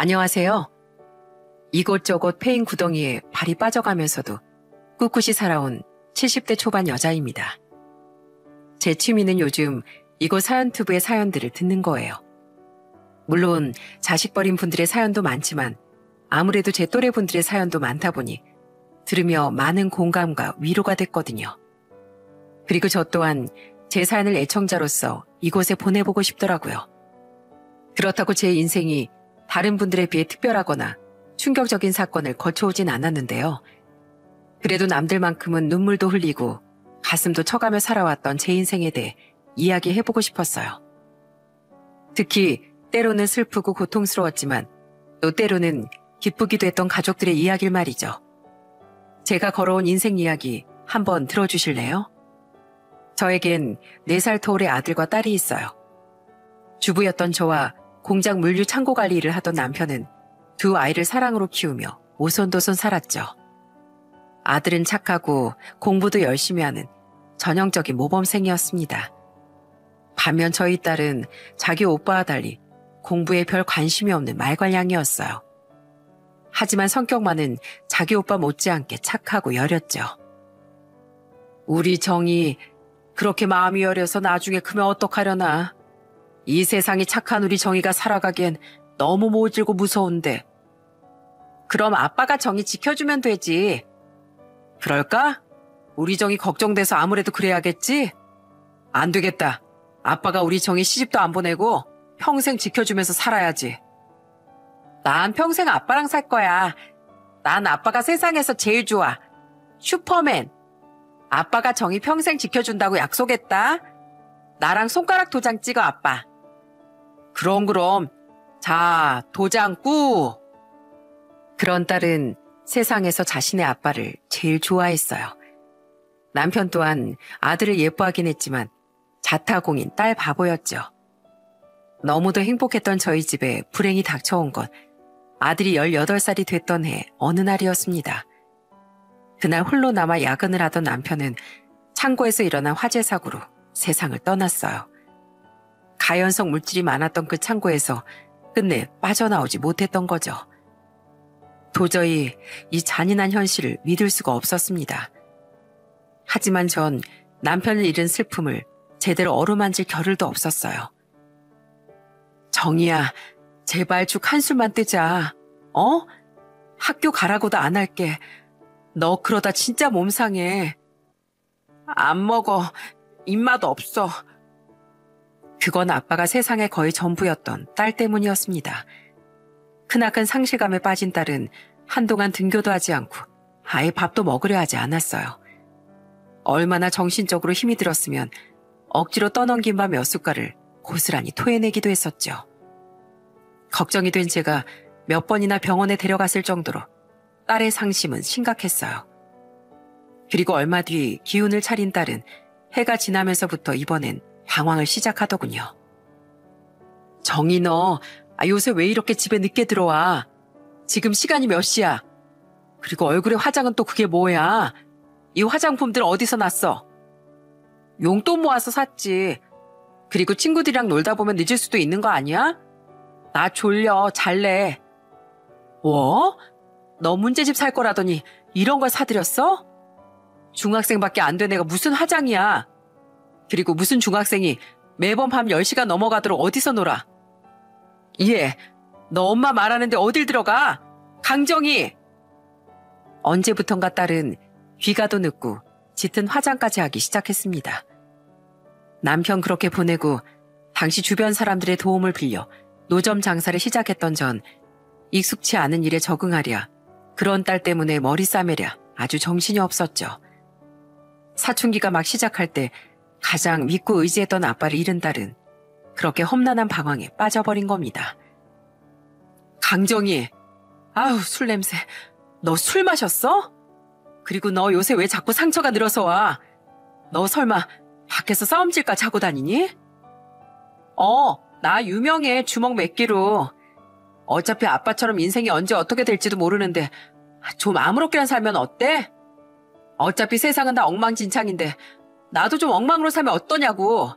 안녕하세요. 이곳저곳 패인 구덩이에 발이 빠져가면서도 꿋꿋이 살아온 70대 초반 여자입니다. 제 취미는 요즘 이곳 사연투브의 사연들을 듣는 거예요. 물론 자식 버린 분들의 사연도 많지만 아무래도 제 또래 분들의 사연도 많다 보니 들으며 많은 공감과 위로가 됐거든요. 그리고 저 또한 제 사연을 애청자로서 이곳에 보내보고 싶더라고요. 그렇다고 제 인생이 다른 분들에 비해 특별하거나 충격적인 사건을 거쳐오진 않았는데요. 그래도 남들만큼은 눈물도 흘리고 가슴도 쳐가며 살아왔던 제 인생에 대해 이야기해보고 싶었어요. 특히 때로는 슬프고 고통스러웠지만 또 때로는 기쁘기도 했던 가족들의 이야기를 말이죠. 제가 걸어온 인생 이야기 한번 들어주실래요? 저에겐 4살 터울의 아들과 딸이 있어요. 주부였던 저와 공장 물류 창고 관리 일을 하던 남편은 두 아이를 사랑으로 키우며 오손도손 살았죠. 아들은 착하고 공부도 열심히 하는 전형적인 모범생이었습니다. 반면 저희 딸은 자기 오빠와 달리 공부에 별 관심이 없는 말괄량이었어요. 하지만 성격만은 자기 오빠 못지않게 착하고 여렸죠. 우리 정이 그렇게 마음이 여려서 나중에 크면 어떡하려나. 이 세상이 착한 우리 정이가 살아가기엔 너무 모질고 무서운데. 그럼 아빠가 정이 지켜주면 되지. 그럴까? 우리 정이 걱정돼서 아무래도 그래야겠지? 안 되겠다. 아빠가 우리 정이 시집도 안 보내고 평생 지켜주면서 살아야지. 난 평생 아빠랑 살 거야. 난 아빠가 세상에서 제일 좋아. 슈퍼맨. 아빠가 정이 평생 지켜준다고 약속했다. 나랑 손가락 도장 찍어, 아빠. 그럼. 자, 도장 꾸. 그런 딸은 세상에서 자신의 아빠를 제일 좋아했어요. 남편 또한 아들을 예뻐하긴 했지만 자타공인 딸 바보였죠. 너무도 행복했던 저희 집에 불행이 닥쳐온 건 아들이 18살이 됐던 해 어느 날이었습니다. 그날 홀로 남아 야근을 하던 남편은 창고에서 일어난 화재 사고로 세상을 떠났어요. 가연성 물질이 많았던 그 창고에서 끝내 빠져나오지 못했던 거죠. 도저히 이 잔인한 현실을 믿을 수가 없었습니다. 하지만 전 남편을 잃은 슬픔을 제대로 어루만질 겨를도 없었어요. 정이야, 제발 죽 한술만 뜨자. 학교 가라고도 안 할게. 너 그러다 진짜 몸 상해. 안 먹어. 입맛 없어. 그건 아빠가 세상의 거의 전부였던 딸 때문이었습니다. 크나큰 상실감에 빠진 딸은 한동안 등교도 하지 않고 아예 밥도 먹으려 하지 않았어요. 얼마나 정신적으로 힘이 들었으면 억지로 떠넘긴 밥 몇 숟갈을 고스란히 토해내기도 했었죠. 걱정이 된 제가 몇 번이나 병원에 데려갔을 정도로 딸의 상심은 심각했어요. 그리고 얼마 뒤 기운을 차린 딸은 해가 지나면서부터 이번엔 방황을 시작하더군요. 정이 너 요새 왜 이렇게 집에 늦게 들어와? 지금 시간이 몇 시야? 그리고 얼굴에 화장은 또 그게 뭐야? 이 화장품들 어디서 났어? 용돈 모아서 샀지. 그리고 친구들이랑 놀다 보면 늦을 수도 있는 거 아니야? 나 졸려. 잘래. 뭐? 너 문제집 살 거라더니 이런 걸 사들였어? 중학생밖에 안 된 애가 무슨 화장이야. 그리고 무슨 중학생이 매번 밤 10시가 넘어가도록 어디서 놀아. 예, 너 엄마 말하는데 어딜 들어가? 강정이! 언제부턴가 딸은 귀가도 늦고 짙은 화장까지 하기 시작했습니다. 남편 그렇게 보내고 당시 주변 사람들의 도움을 빌려 노점 장사를 시작했던 전 익숙치 않은 일에 적응하랴, 그런 딸 때문에 머리 싸매랴 아주 정신이 없었죠. 사춘기가 막 시작할 때 가장 믿고 의지했던 아빠를 잃은 딸은 그렇게 험난한 방황에 빠져버린 겁니다. 강정이, 아우 술 냄새. 너 술 마셨어? 그리고 너 요새 왜 자꾸 상처가 늘어서 와? 너 설마 밖에서 싸움질까 하고 다니니? 나 유명해. 주먹 몇 개로. 어차피 아빠처럼 인생이 언제 어떻게 될지도 모르는데 좀 아무렇게나 살면 어때? 어차피 세상은 다 엉망진창인데 나도 좀 엉망으로 살면 어떠냐고.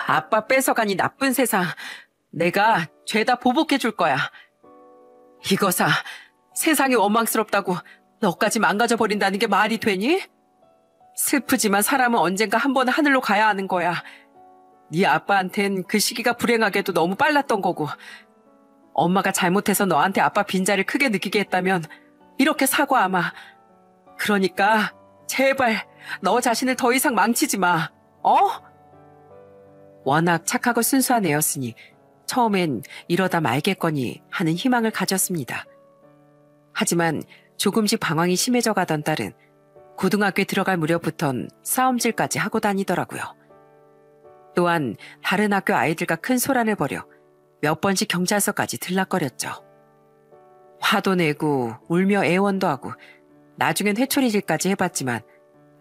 아빠 뺏어간 이 나쁜 세상, 내가 죄다 보복해 줄 거야. 이거사, 세상이 원망스럽다고 너까지 망가져버린다는 게 말이 되니? 슬프지만 사람은 언젠가 한 번은 하늘로 가야 하는 거야. 네 아빠한텐 그 시기가 불행하게도 너무 빨랐던 거고, 엄마가 잘못해서 너한테 아빠 빈자를 크게 느끼게 했다면 이렇게 사과하마. 그러니까 제발 너 자신을 더 이상 망치지 마. 어? 워낙 착하고 순수한 애였으니 처음엔 이러다 말겠거니 하는 희망을 가졌습니다. 하지만 조금씩 방황이 심해져 가던 딸은 고등학교에 들어갈 무렵부턴 싸움질까지 하고 다니더라고요. 또한 다른 학교 아이들과 큰 소란을 벌여 몇 번씩 경찰서까지 들락거렸죠. 화도 내고 울며 애원도 하고 나중엔 회초리질까지 해봤지만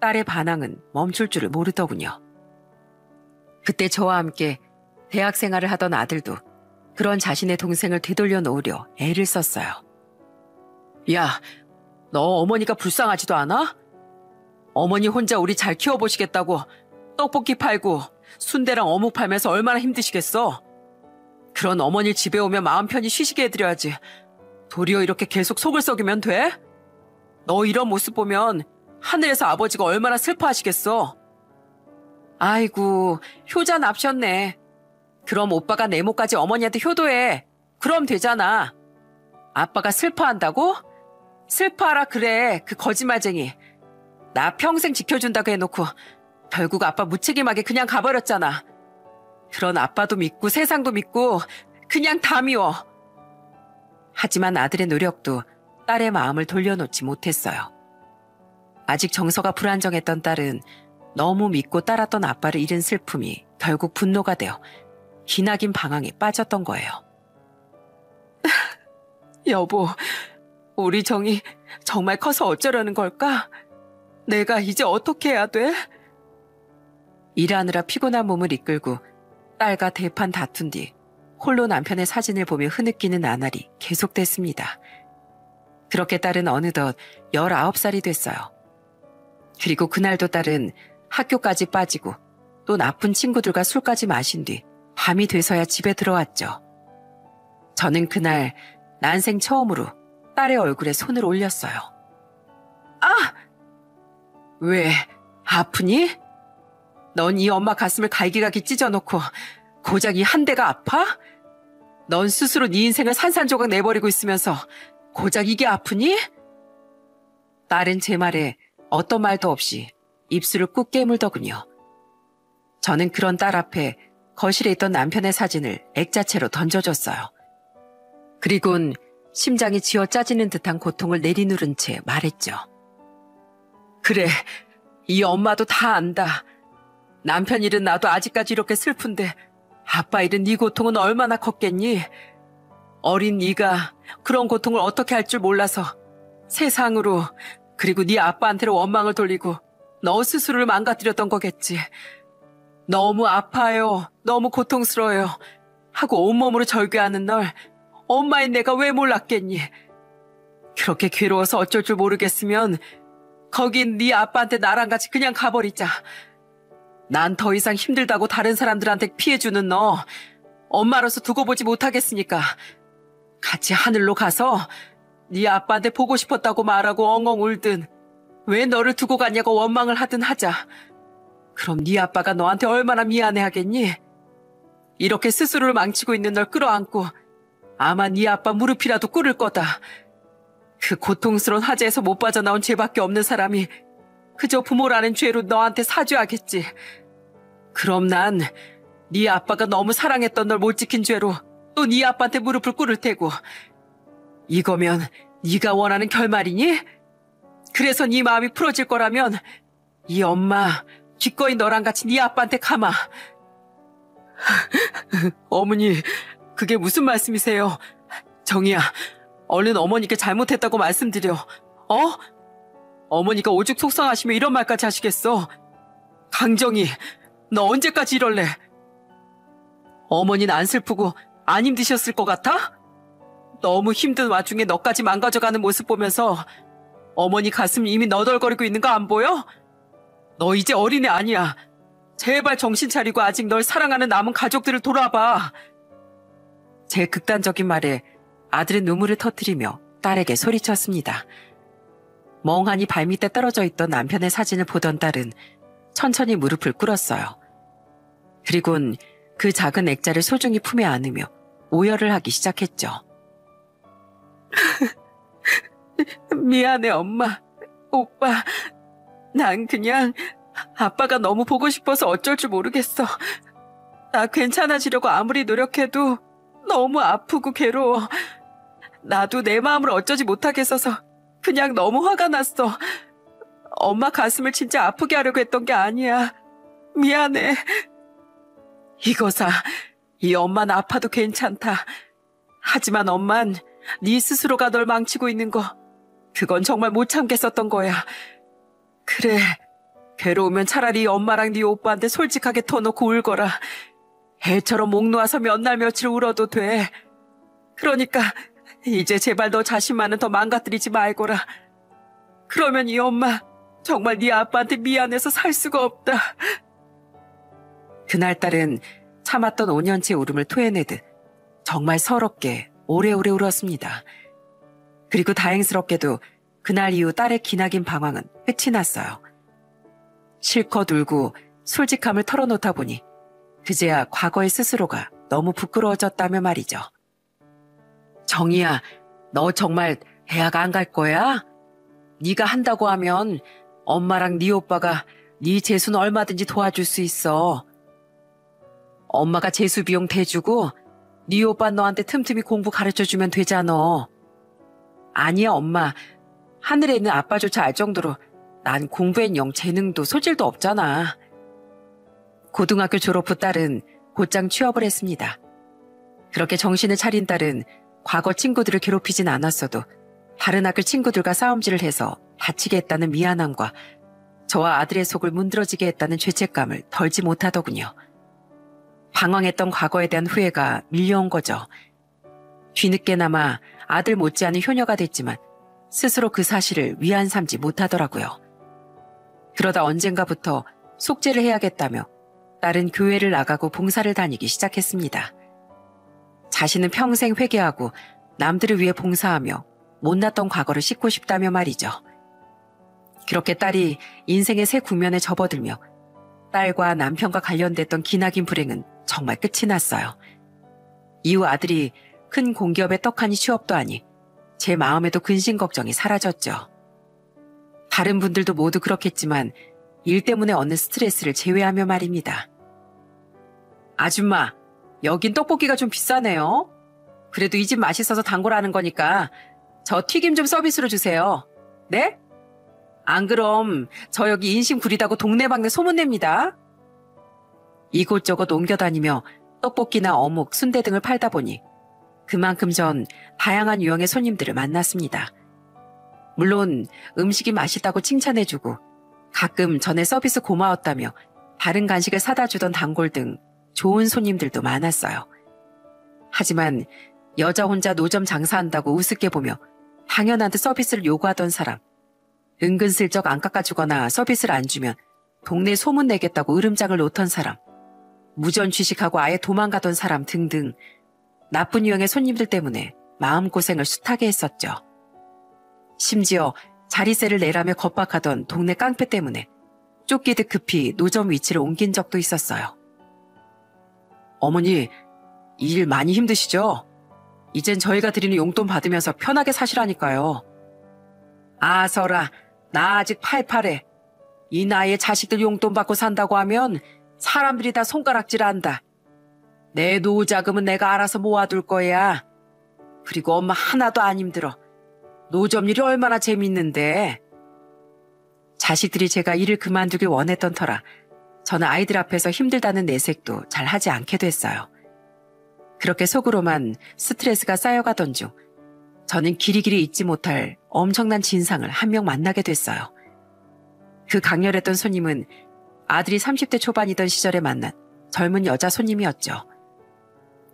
딸의 반항은 멈출 줄을 모르더군요. 그때 저와 함께 대학 생활을 하던 아들도 그런 자신의 동생을 되돌려 놓으려 애를 썼어요. 야, 너 어머니가 불쌍하지도 않아? 어머니 혼자 우리 잘 키워보시겠다고 떡볶이 팔고 순대랑 어묵 팔면서 얼마나 힘드시겠어? 그런 어머니를 집에 오면 마음 편히 쉬시게 해드려야지. 도리어 이렇게 계속 속을 썩이면 돼? 너 이런 모습 보면 하늘에서 아버지가 얼마나 슬퍼하시겠어? 아이고, 효자 납셨네. 그럼 오빠가 내 목까지 어머니한테 효도해. 그럼 되잖아. 아빠가 슬퍼한다고? 슬퍼하라 그래, 그 거짓말쟁이. 나 평생 지켜준다고 해놓고 결국 아빠 무책임하게 그냥 가버렸잖아. 그런 아빠도 믿고 세상도 믿고 그냥 다 미워. 하지만 아들의 노력도 딸의 마음을 돌려놓지 못했어요. 아직 정서가 불안정했던 딸은 너무 믿고 따랐던 아빠를 잃은 슬픔이 결국 분노가 되어 기나긴 방황에 빠졌던 거예요. 여보, 우리 정이 정말 커서 어쩌려는 걸까? 내가 이제 어떻게 해야 돼? 일하느라 피곤한 몸을 이끌고 딸과 대판 다툰 뒤 홀로 남편의 사진을 보며 흐느끼는 나날이 계속됐습니다. 그렇게 딸은 어느덧 19살이 됐어요. 그리고 그날도 딸은 학교까지 빠지고 또 나쁜 친구들과 술까지 마신 뒤 밤이 돼서야 집에 들어왔죠. 저는 그날 난생 처음으로 딸의 얼굴에 손을 올렸어요. 아! 왜, 아프니? 넌 이 엄마 가슴을 갈기갈기 찢어놓고 고작 이 한 대가 아파? 넌 스스로 네 인생을 산산조각 내버리고 있으면서 고작 이게 아프니? 딸은 제 말에 어떤 말도 없이 입술을 꾹 깨물더군요. 저는 그런 딸 앞에 거실에 있던 남편의 사진을 액자체로 던져줬어요. 그리곤 심장이 쥐어 짜지는 듯한 고통을 내리누른 채 말했죠. 그래, 이 엄마도 다 안다. 남편 일은 나도 아직까지 이렇게 슬픈데 아빠 일은 네 고통은 얼마나 컸겠니? 어린 네가 그런 고통을 어떻게 할 줄 몰라서 세상으로 그리고 네 아빠한테로 원망을 돌리고 너 스스로를 망가뜨렸던 거겠지. 너무 아파요. 너무 고통스러워요. 하고 온몸으로 절규하는 널 엄마인 내가 왜 몰랐겠니? 그렇게 괴로워서 어쩔 줄 모르겠으면 거긴 네 아빠한테 나랑 같이 그냥 가버리자. 난 더 이상 힘들다고 다른 사람들한테 피해주는 너 엄마로서 두고 보지 못하겠으니까 같이 하늘로 가서 네 아빠한테 보고 싶었다고 말하고 엉엉 울든 왜 너를 두고 갔냐고 원망을 하든 하자. 그럼 네 아빠가 너한테 얼마나 미안해하겠니? 이렇게 스스로를 망치고 있는 널 끌어안고 아마 네 아빠 무릎이라도 꿇을 거다. 그 고통스러운 화재에서 못 빠져나온 죄밖에 없는 사람이 그저 부모라는 죄로 너한테 사죄하겠지. 그럼 난 네 아빠가 너무 사랑했던 널 못 지킨 죄로 또 네 아빠한테 무릎을 꿇을 테고. 이거면 네가 원하는 결말이니? 그래서 네 마음이 풀어질 거라면 이 엄마 기꺼이 너랑 같이 네 아빠한테 가마. 어머니, 그게 무슨 말씀이세요? 정희야, 얼른 어머니께 잘못했다고 말씀드려. 어? 어머니가 오죽 속상하시면 이런 말까지 하시겠어. 강정희, 너 언제까지 이럴래? 어머니는 안 슬프고 안 힘드셨을 것 같아? 너무 힘든 와중에 너까지 망가져가는 모습 보면서 어머니 가슴이 이미 너덜거리고 있는 거 안 보여? 너 이제 어린애 아니야. 제발 정신 차리고 아직 널 사랑하는 남은 가족들을 돌아봐. 제 극단적인 말에 아들은 눈물을 터뜨리며 딸에게 소리쳤습니다. 멍하니 발밑에 떨어져 있던 남편의 사진을 보던 딸은 천천히 무릎을 꿇었어요. 그리곤 그 작은 액자를 소중히 품에 안으며 오열을 하기 시작했죠. 미안해, 엄마, 오빠. 난 그냥 아빠가 너무 보고 싶어서 어쩔 줄 모르겠어. 나 괜찮아지려고 아무리 노력해도 너무 아프고 괴로워. 나도 내 마음을 어쩌지 못하겠어서 그냥 너무 화가 났어. 엄마 가슴을 진짜 아프게 하려고 했던 게 아니야. 미안해. 이거사, 이 엄마는 아파도 괜찮다. 하지만 엄만 네 스스로가 널 망치고 있는 거, 그건 정말 못 참겠었던 거야. 그래, 괴로우면 차라리 엄마랑 네 오빠한테 솔직하게 터놓고 울거라. 애처럼 목 놓아서 몇 날 며칠 울어도 돼. 그러니까 이제 제발 너 자신만은 더 망가뜨리지 말거라. 그러면 이 엄마 정말 네 아빠한테 미안해서 살 수가 없다. 그날따른 참았던 5년째 울음을 토해내듯 정말 서럽게 오래오래 울었습니다. 그리고 다행스럽게도 그날 이후 딸의 기나긴 방황은 끝이 났어요. 실컷 울고 솔직함을 털어놓다 보니 그제야 과거의 스스로가 너무 부끄러워졌다며 말이죠. 정희야, 너 정말 대학 안 갈 거야? 네가 한다고 하면 엄마랑 네 오빠가 네 재수는 얼마든지 도와줄 수 있어. 엄마가 재수 비용 대주고 네 오빠 너한테 틈틈이 공부 가르쳐주면 되잖아. 아니야, 엄마. 하늘에 있는 아빠조차 알 정도로 난 공부엔 영 재능도 소질도 없잖아. 고등학교 졸업 후 딸은 곧장 취업을 했습니다. 그렇게 정신을 차린 딸은 과거 친구들을 괴롭히진 않았어도 다른 학교 친구들과 싸움질을 해서 다치게 했다는 미안함과 저와 아들의 속을 문드러지게 했다는 죄책감을 덜지 못하더군요. 방황했던 과거에 대한 후회가 밀려온 거죠. 뒤늦게나마 아들 못지않은 효녀가 됐지만 스스로 그 사실을 위안 삼지 못하더라고요. 그러다 언젠가부터 속죄를 해야겠다며 딸은 교회를 나가고 봉사를 다니기 시작했습니다. 자신은 평생 회개하고 남들을 위해 봉사하며 못났던 과거를 씻고 싶다며 말이죠. 그렇게 딸이 인생의 새 국면에 접어들며 딸과 남편과 관련됐던 기나긴 불행은 정말 끝이 났어요. 이후 아들이 큰 공기업에 떡하니 취업도 하니 제 마음에도 근심 걱정이 사라졌죠. 다른 분들도 모두 그렇겠지만 일 때문에 얻는 스트레스를 제외하며 말입니다. 아줌마, 여긴 떡볶이가 좀 비싸네요. 그래도 이 집 맛있어서 단골하는 거니까 저 튀김 좀 서비스로 주세요. 네? 안 그럼 저 여기 인심 구리다고 동네방네 소문냅니다. 이곳저곳 옮겨다니며 떡볶이나 어묵, 순대 등을 팔다 보니 그만큼 전 다양한 유형의 손님들을 만났습니다. 물론 음식이 맛있다고 칭찬해주고 가끔 전에 서비스 고마웠다며 다른 간식을 사다 주던 단골 등 좋은 손님들도 많았어요. 하지만 여자 혼자 노점 장사한다고 우습게 보며 당연한 듯 서비스를 요구하던 사람, 은근슬쩍 안 깎아주거나 서비스를 안 주면 동네 소문 내겠다고 으름장을 놓던 사람, 무전 취식하고 아예 도망가던 사람 등등 나쁜 유형의 손님들 때문에 마음고생을 숱하게 했었죠. 심지어 자리세를 내라며 겁박하던 동네 깡패 때문에 쫓기듯 급히 노점 위치를 옮긴 적도 있었어요. 어머니, 이 일 많이 힘드시죠? 이젠 저희가 드리는 용돈 받으면서 편하게 사시라니까요. 아서라, 나 아직 팔팔해. 이 나이에 자식들 용돈 받고 산다고 하면 사람들이 다 손가락질한다. 내 노후 자금은 내가 알아서 모아둘 거야. 그리고 엄마 하나도 안 힘들어. 노점 일이 얼마나 재밌는데. 자식들이 제가 일을 그만두길 원했던 터라 저는 아이들 앞에서 힘들다는 내색도 잘 하지 않게 됐어요. 그렇게 속으로만 스트레스가 쌓여가던 중 저는 길이길이 잊지 못할 엄청난 진상을 한 명 만나게 됐어요. 그 강렬했던 손님은 아들이 30대 초반이던 시절에 만난 젊은 여자 손님이었죠.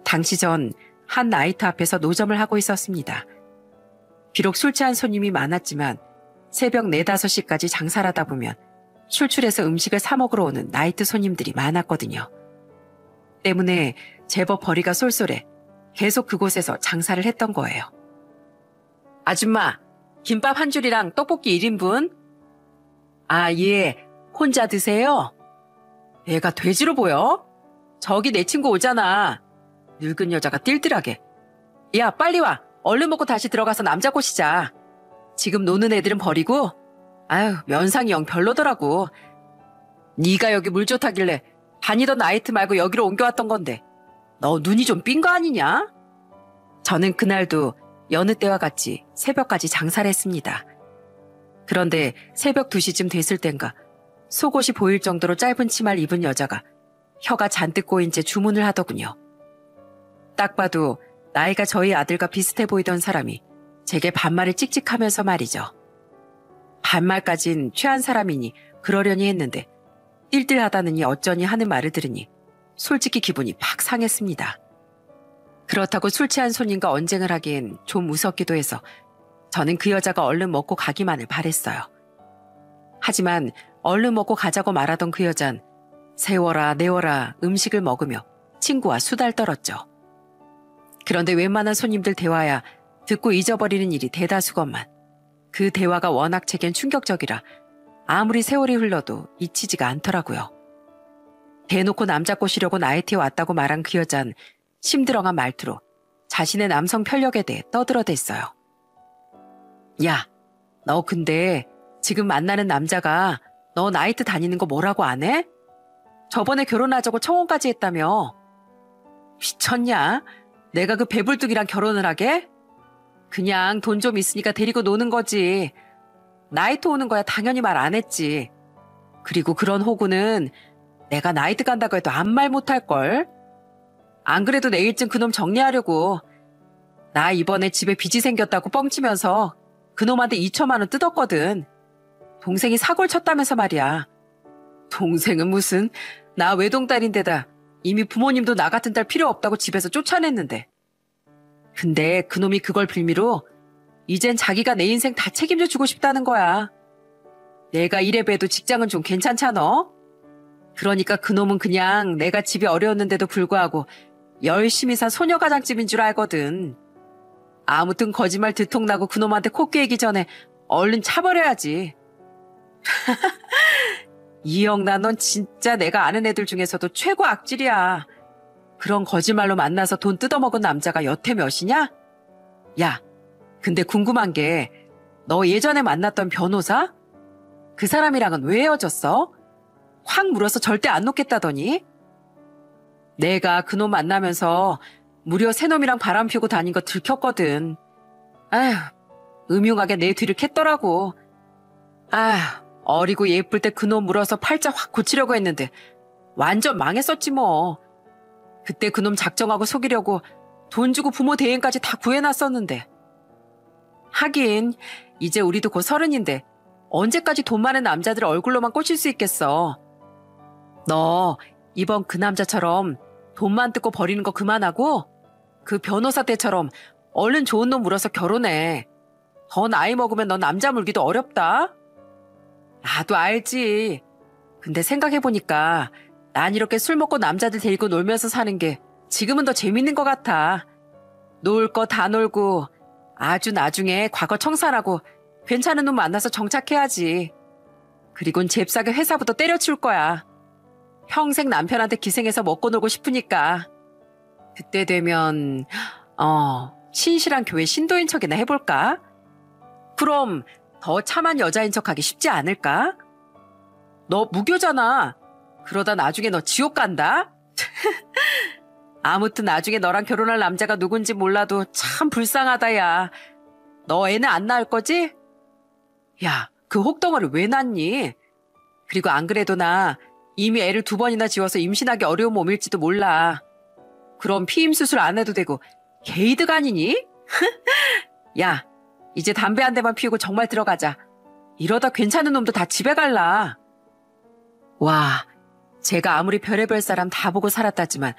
당시 전 한 나이트 앞에서 노점을 하고 있었습니다. 비록 술 취한 손님이 많았지만 새벽 4, 5시까지 장사를 하다 보면 출출해서 음식을 사 먹으러 오는 나이트 손님들이 많았거든요. 때문에 제법 벌이가 쏠쏠해 계속 그곳에서 장사를 했던 거예요. 아줌마, 김밥 한 줄이랑 떡볶이 1인분? 아, 예. 혼자 드세요? 애가 돼지로 보여? 저기 내 친구 오잖아. 늙은 여자가 띨띨하게. 야, 빨리 와. 얼른 먹고 다시 들어가서 남자 꼬시자. 지금 노는 애들은 버리고. 아유, 면상이 영 별로더라고. 네가 여기 물 좋다길래 다니던 나이트 말고 여기로 옮겨왔던 건데 너 눈이 좀 삔 거 아니냐? 저는 그날도 여느 때와 같이 새벽까지 장사를 했습니다. 그런데 새벽 2시쯤 됐을 땐가 속옷이 보일 정도로 짧은 치마를 입은 여자가 혀가 잔뜩 꼬인 채 주문을 하더군요. 딱 봐도 나이가 저희 아들과 비슷해 보이던 사람이 제게 반말을 찍찍하면서 말이죠. 반말까진 취한 사람이니 그러려니 했는데 띨띨하다느니 어쩌니 하는 말을 들으니 솔직히 기분이 팍 상했습니다. 그렇다고 술 취한 손님과 언쟁을 하기엔 좀 무섭기도 해서 저는 그 여자가 얼른 먹고 가기만을 바랬어요. 하지만 얼른 먹고 가자고 말하던 그 여잔 세워라 내워라 음식을 먹으며 친구와 수달 떨었죠. 그런데 웬만한 손님들 대화야 듣고 잊어버리는 일이 대다수건만 그 대화가 워낙 제겐 충격적이라 아무리 세월이 흘러도 잊히지가 않더라고요. 대놓고 남자 꼬시려고 나이트에 왔다고 말한 그 여잔 심드렁한 말투로 자신의 남성 편력에 대해 떠들어댔어요. 야, 너 근데 지금 만나는 남자가 너 나이트 다니는 거 뭐라고 안 해? 저번에 결혼하자고 청혼까지 했다며. 미쳤냐? 내가 그 배불뚝이랑 결혼을 하게? 그냥 돈 좀 있으니까 데리고 노는 거지. 나이트 오는 거야 당연히 말 안 했지. 그리고 그런 호구는 내가 나이트 간다고 해도 아무 말 못할걸. 안 그래도 내일쯤 그놈 정리하려고. 나 이번에 집에 빚이 생겼다고 뻥치면서 그놈한테 2천만 원 뜯었거든. 동생이 사고를 쳤다면서 말이야. 동생은 무슨, 나 외동딸인데다 이미 부모님도 나 같은 딸 필요 없다고 집에서 쫓아냈는데. 근데 그놈이 그걸 빌미로 이젠 자기가 내 인생 다 책임져 주고 싶다는 거야. 내가 이래 봬도 직장은 좀 괜찮잖아. 그러니까 그놈은 그냥 내가 집이 어려웠는데도 불구하고 열심히 산 소녀가장집인 줄 알거든. 아무튼 거짓말 들통나고 그놈한테 코 깨기 전에 얼른 차버려야지. 이영나, 넌 진짜 내가 아는 애들 중에서도 최고 악질이야. 그런 거짓말로 만나서 돈 뜯어먹은 남자가 여태 몇이냐? 야, 근데 궁금한 게 너 예전에 만났던 변호사? 그 사람이랑은 왜 헤어졌어? 확 물어서 절대 안 놓겠다더니? 내가 그놈 만나면서 무려 새놈이랑 바람 피우고 다닌 거 들켰거든. 아휴, 음흉하게 내 뒤를 캤더라고. 아휴, 어리고 예쁠 때 그놈 물어서 팔자 확 고치려고 했는데 완전 망했었지 뭐. 그때 그놈 작정하고 속이려고 돈 주고 부모 대행까지 다 구해놨었는데. 하긴 이제 우리도 곧 30인데 언제까지 돈 많은 남자들 얼굴로만 꽂힐 수 있겠어. 너 이번 그 남자처럼 돈만 뜯고 버리는 거 그만하고 그 변호사 때처럼 얼른 좋은 놈 물어서 결혼해. 더 나이 먹으면 너 남자 물기도 어렵다. 나도 알지. 근데 생각해보니까 난 이렇게 술 먹고 남자들 데리고 놀면서 사는 게 지금은 더 재밌는 것 같아. 놀 거 다 놀고 아주 나중에 과거 청산하고 괜찮은 놈 만나서 정착해야지. 그리곤 잽싸게 회사부터 때려치울 거야. 평생 남편한테 기생해서 먹고 놀고 싶으니까. 그때 되면 신실한 교회 신도인 척이나 해볼까? 그럼 더 참한 여자인 척하기 쉽지 않을까? 너 무교잖아. 그러다 나중에 너 지옥 간다? 아무튼 나중에 너랑 결혼할 남자가 누군지 몰라도 참 불쌍하다, 야. 너 애는 안 낳을 거지? 야, 그 혹덩어리 왜 낳니? 그리고 안 그래도 나 이미 애를 2번이나 지워서 임신하기 어려운 몸일지도 몰라. 그럼 피임 수술 안 해도 되고 게이드가 아니니? 야, 이제 담배 한 대만 피우고 정말 들어가자. 이러다 괜찮은 놈도 다 집에 갈라. 와, 제가 아무리 별의별 사람 다 보고 살았다지만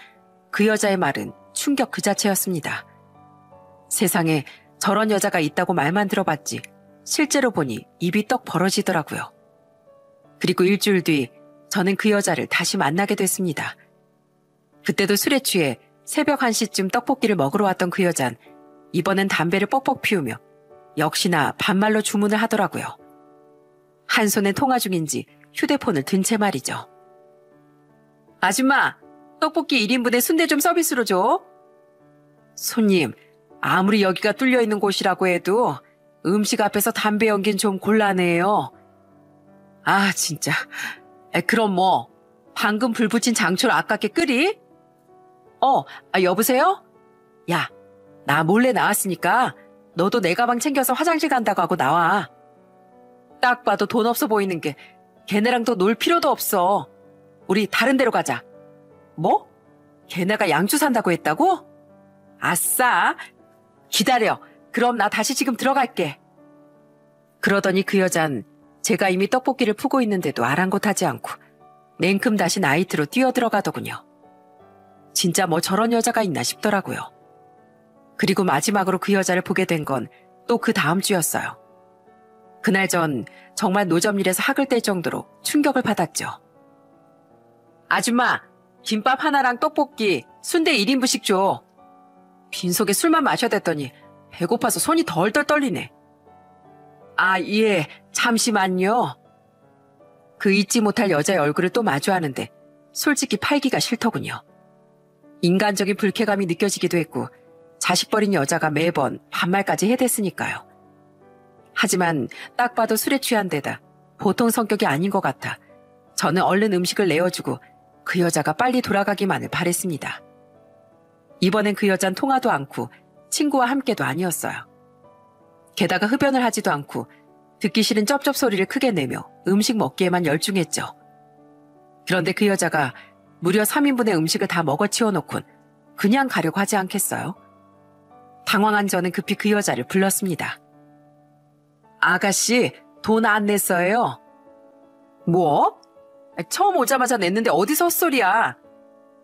그 여자의 말은 충격 그 자체였습니다. 세상에 저런 여자가 있다고 말만 들어봤지 실제로 보니 입이 떡 벌어지더라고요. 그리고 일주일 뒤 저는 그 여자를 다시 만나게 됐습니다. 그때도 술에 취해 새벽 1시쯤 떡볶이를 먹으러 왔던 그 여잔 이번엔 담배를 뻑뻑 피우며 역시나 반말로 주문을 하더라고요. 한 손에 통화 중인지 휴대폰을 든 채 말이죠. 아줌마, 떡볶이 1인분에 순대 좀 서비스로 줘. 손님, 아무리 여기가 뚫려있는 곳이라고 해도 음식 앞에서 담배 연기는 좀 곤란해요. 아, 진짜. 그럼 뭐 방금 불 붙인 장초를 아깝게 끓이? 여보세요? 야, 나 몰래 나왔으니까 너도 내 가방 챙겨서 화장실 간다고 하고 나와. 딱 봐도 돈 없어 보이는 게 걔네랑 또 놀 필요도 없어. 우리 다른 데로 가자. 뭐? 걔네가 양주 산다고 했다고? 아싸! 기다려. 그럼 나 다시 지금 들어갈게. 그러더니 그 여잔 제가 이미 떡볶이를 푸고 있는데도 아랑곳하지 않고 냉큼 다시 나이트로 뛰어들어가더군요. 진짜 뭐 저런 여자가 있나 싶더라고요. 그리고 마지막으로 그 여자를 보게 된 건 또 그 다음 주였어요. 그날 전 정말 노점일에서 학을 뗄 정도로 충격을 받았죠. 아줌마, 김밥 하나랑 떡볶이, 순대 1인분씩 줘. 빈속에 술만 마셔댔더니 배고파서 손이 덜덜 떨리네. 아, 예, 잠시만요. 그 잊지 못할 여자의 얼굴을 또 마주하는데 솔직히 팔기가 싫더군요. 인간적인 불쾌감이 느껴지기도 했고 자식 버린 여자가 매번 반말까지 해댔으니까요. 하지만 딱 봐도 술에 취한 데다 보통 성격이 아닌 것 같아 저는 얼른 음식을 내어주고 그 여자가 빨리 돌아가기만을 바랬습니다. 이번엔 그 여잔 통화도 않고 친구와 함께도 아니었어요. 게다가 흡연을 하지도 않고 듣기 싫은 쩝쩝 소리를 크게 내며 음식 먹기에만 열중했죠. 그런데 그 여자가 무려 3인분의 음식을 다 먹어치워놓곤 그냥 가려고 하지 않겠어요? 당황한 저는 급히 그 여자를 불렀습니다. 아가씨, 돈 안 냈어요? 뭐? 처음 오자마자 냈는데 어디서 헛소리야.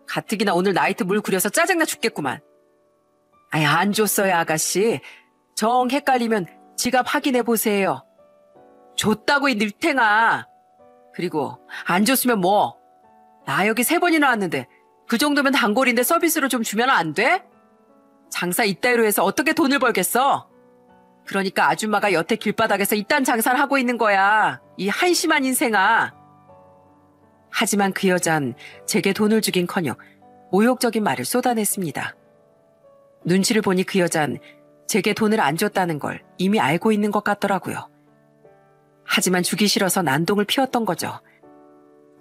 가뜩이나 오늘 나이트 물 구려서 짜증나 죽겠구만. 안 줬어요, 아가씨. 정 헷갈리면 지갑 확인해 보세요. 줬다고 이 늘탱아. 그리고 안 줬으면 뭐? 나 여기 3번이나 왔는데 그 정도면 단골인데 서비스로 좀 주면 안 돼? 장사 이따위로 해서 어떻게 돈을 벌겠어? 그러니까 아줌마가 여태 길바닥에서 이딴 장사를 하고 있는 거야. 이 한심한 인생아. 하지만 그 여잔 제게 돈을 주긴커녕 모욕적인 말을 쏟아냈습니다. 눈치를 보니 그 여잔 제게 돈을 안 줬다는 걸 이미 알고 있는 것 같더라고요. 하지만 주기 싫어서 난동을 피웠던 거죠.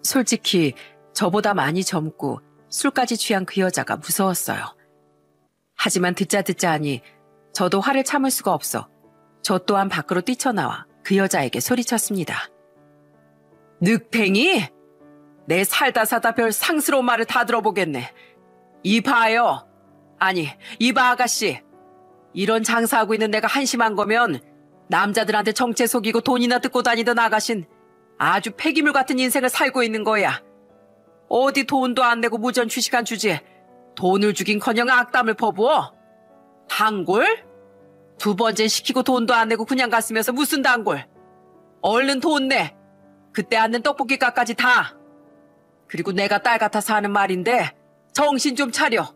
솔직히 저보다 많이 젊고 술까지 취한 그 여자가 무서웠어요. 하지만 듣자 하니 저도 화를 참을 수가 없어 저 또한 밖으로 뛰쳐나와 그 여자에게 소리쳤습니다. 늑팽이? 내 살다 별 상스러운 말을 다 들어보겠네. 이봐요. 아니, 이봐 아가씨. 이런 장사하고 있는 내가 한심한 거면 남자들한테 정체 속이고 돈이나 뜯고 다니던 아가씨는 아주 폐기물 같은 인생을 살고 있는 거야. 어디 돈도 안 내고 무전 취식한 주제에 돈을 주긴커녕 악담을 퍼부어? 단골? 2번째 시키고 돈도 안 내고 그냥 갔으면서 무슨 단골? 얼른 돈 내. 그때 안 낸 떡볶이 값까지 다. 그리고 내가 딸 같아서 하는 말인데 정신 좀 차려.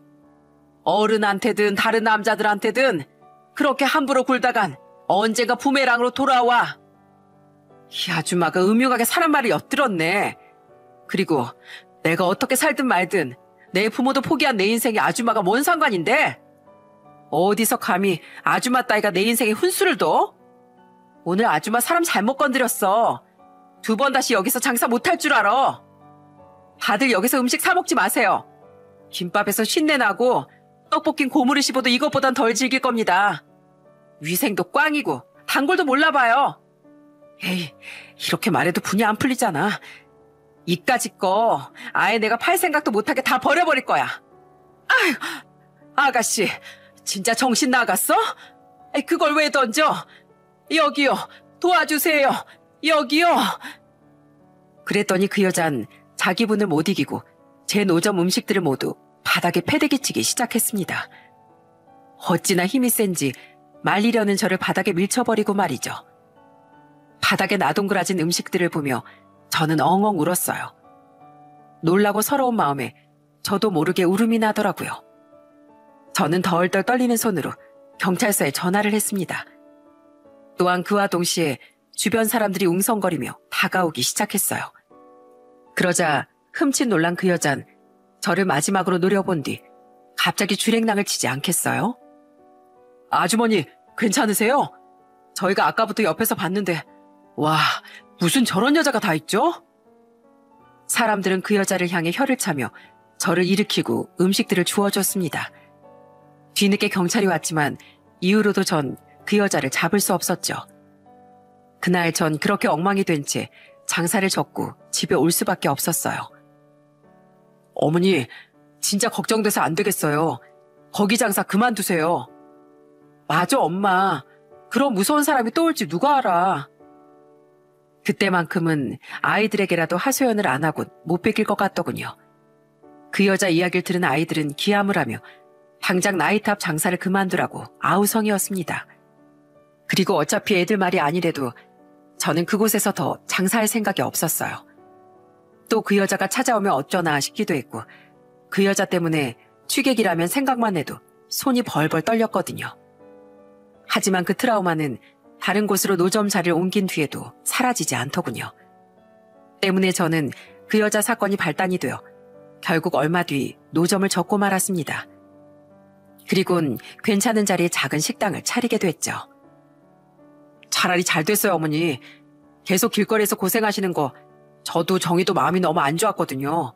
어른한테든 다른 남자들한테든 그렇게 함부로 굴다간 언젠가 부메랑으로 돌아와. 이 아줌마가 음흉하게 사람 말을 엿들었네. 그리고 내가 어떻게 살든 말든 내 부모도 포기한 내 인생에 아줌마가 뭔 상관인데? 어디서 감히 아줌마 따위가 내 인생에 훈수를 둬? 오늘 아줌마 사람 잘못 건드렸어. 2번 다시 여기서 장사 못할 줄 알아. 다들 여기서 음식 사 먹지 마세요. 김밥에서 쉰내 나고 떡볶인 고무를 씹어도 이것보단 덜 질길 겁니다. 위생도 꽝이고 단골도 몰라봐요. 에이, 이렇게 말해도 분이 안 풀리잖아. 이까짓 거 아예 내가 팔 생각도 못하게 다 버려버릴 거야. 아휴, 아가씨, 진짜 정신 나갔어? 그걸 왜 던져? 여기요, 도와주세요. 여기요. 그랬더니 그 여잔 자기 분을 못 이기고 제 노점 음식들을 모두 바닥에 패대기치기 시작했습니다. 어찌나 힘이 센지 말리려는 저를 바닥에 밀쳐버리고 말이죠. 바닥에 나동그라진 음식들을 보며 저는 엉엉 울었어요. 놀라고 서러운 마음에 저도 모르게 울음이 나더라고요. 저는 덜덜 떨리는 손으로 경찰서에 전화를 했습니다. 또한 그와 동시에 주변 사람들이 웅성거리며 다가오기 시작했어요. 그러자 흠칫 놀란 그 여잔 저를 마지막으로 노려본 뒤 갑자기 주랭랑을 치지 않겠어요? 아주머니, 괜찮으세요? 저희가 아까부터 옆에서 봤는데 와, 무슨 저런 여자가 다 있죠? 사람들은 그 여자를 향해 혀를 차며 저를 일으키고 음식들을 주워줬습니다. 뒤늦게 경찰이 왔지만 이후로도 전 그 여자를 잡을 수 없었죠. 그날 전 그렇게 엉망이 된 채 장사를 접고 집에 올 수밖에 없었어요. 어머니, 진짜 걱정돼서 안 되겠어요. 거기 장사 그만두세요. 맞아, 엄마. 그런 무서운 사람이 또 올지 누가 알아. 그때만큼은 아이들에게라도 하소연을 안 하곤 못 베길 것 같더군요. 그 여자 이야기를 들은 아이들은 기함을 하며 당장 나이트업 장사를 그만두라고 아우성이었습니다. 그리고 어차피 애들 말이 아니래도 저는 그곳에서 더 장사할 생각이 없었어요. 또 그 여자가 찾아오면 어쩌나 싶기도 했고 그 여자 때문에 취객이라면 생각만 해도 손이 벌벌 떨렸거든요. 하지만 그 트라우마는 다른 곳으로 노점 자리를 옮긴 뒤에도 사라지지 않더군요. 때문에 저는 그 여자 사건이 발단이 되어 결국 얼마 뒤 노점을 접고 말았습니다. 그리곤 괜찮은 자리에 작은 식당을 차리게 됐죠. 차라리 잘 됐어요, 어머니. 계속 길거리에서 고생하시는 거 저도 정희도 마음이 너무 안 좋았거든요.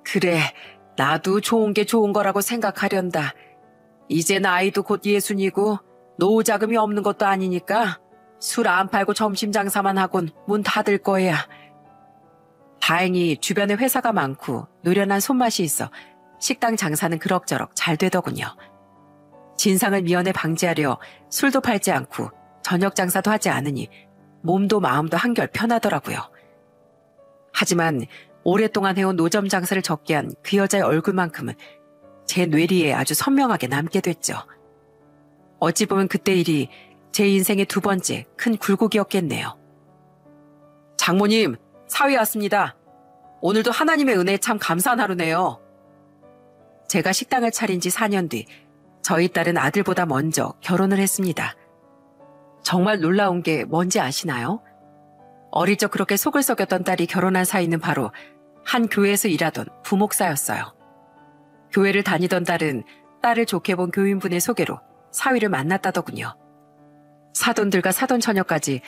그래, 나도 좋은 게 좋은 거라고 생각하련다. 이제 나이도 곧 예순이고 노후 자금이 없는 것도 아니니까 술 안 팔고 점심 장사만 하곤 문 닫을 거야. 다행히 주변에 회사가 많고 노련한 손맛이 있어 식당 장사는 그럭저럭 잘 되더군요. 진상을 미연에 방지하려 술도 팔지 않고 저녁 장사도 하지 않으니 몸도 마음도 한결 편하더라고요. 하지만 오랫동안 해온 노점 장사를 접게 한 그 여자의 얼굴만큼은 제 뇌리에 아주 선명하게 남게 됐죠. 어찌 보면 그때 일이 제 인생의 두 번째 큰 굴곡이었겠네요. 장모님, 사위 왔습니다. 오늘도 하나님의 은혜에 참 감사한 하루네요. 제가 식당을 차린 지 4년 뒤 저희 딸은 아들보다 먼저 결혼을 했습니다. 정말 놀라운 게 뭔지 아시나요? 어릴 적 그렇게 속을 썩였던 딸이 결혼한 사이는 바로 한 교회에서 일하던 부목사였어요. 교회를 다니던 딸은 딸을 좋게 본 교인분의 소개로 사위를 만났다더군요. 사돈들과 사돈 처녀까지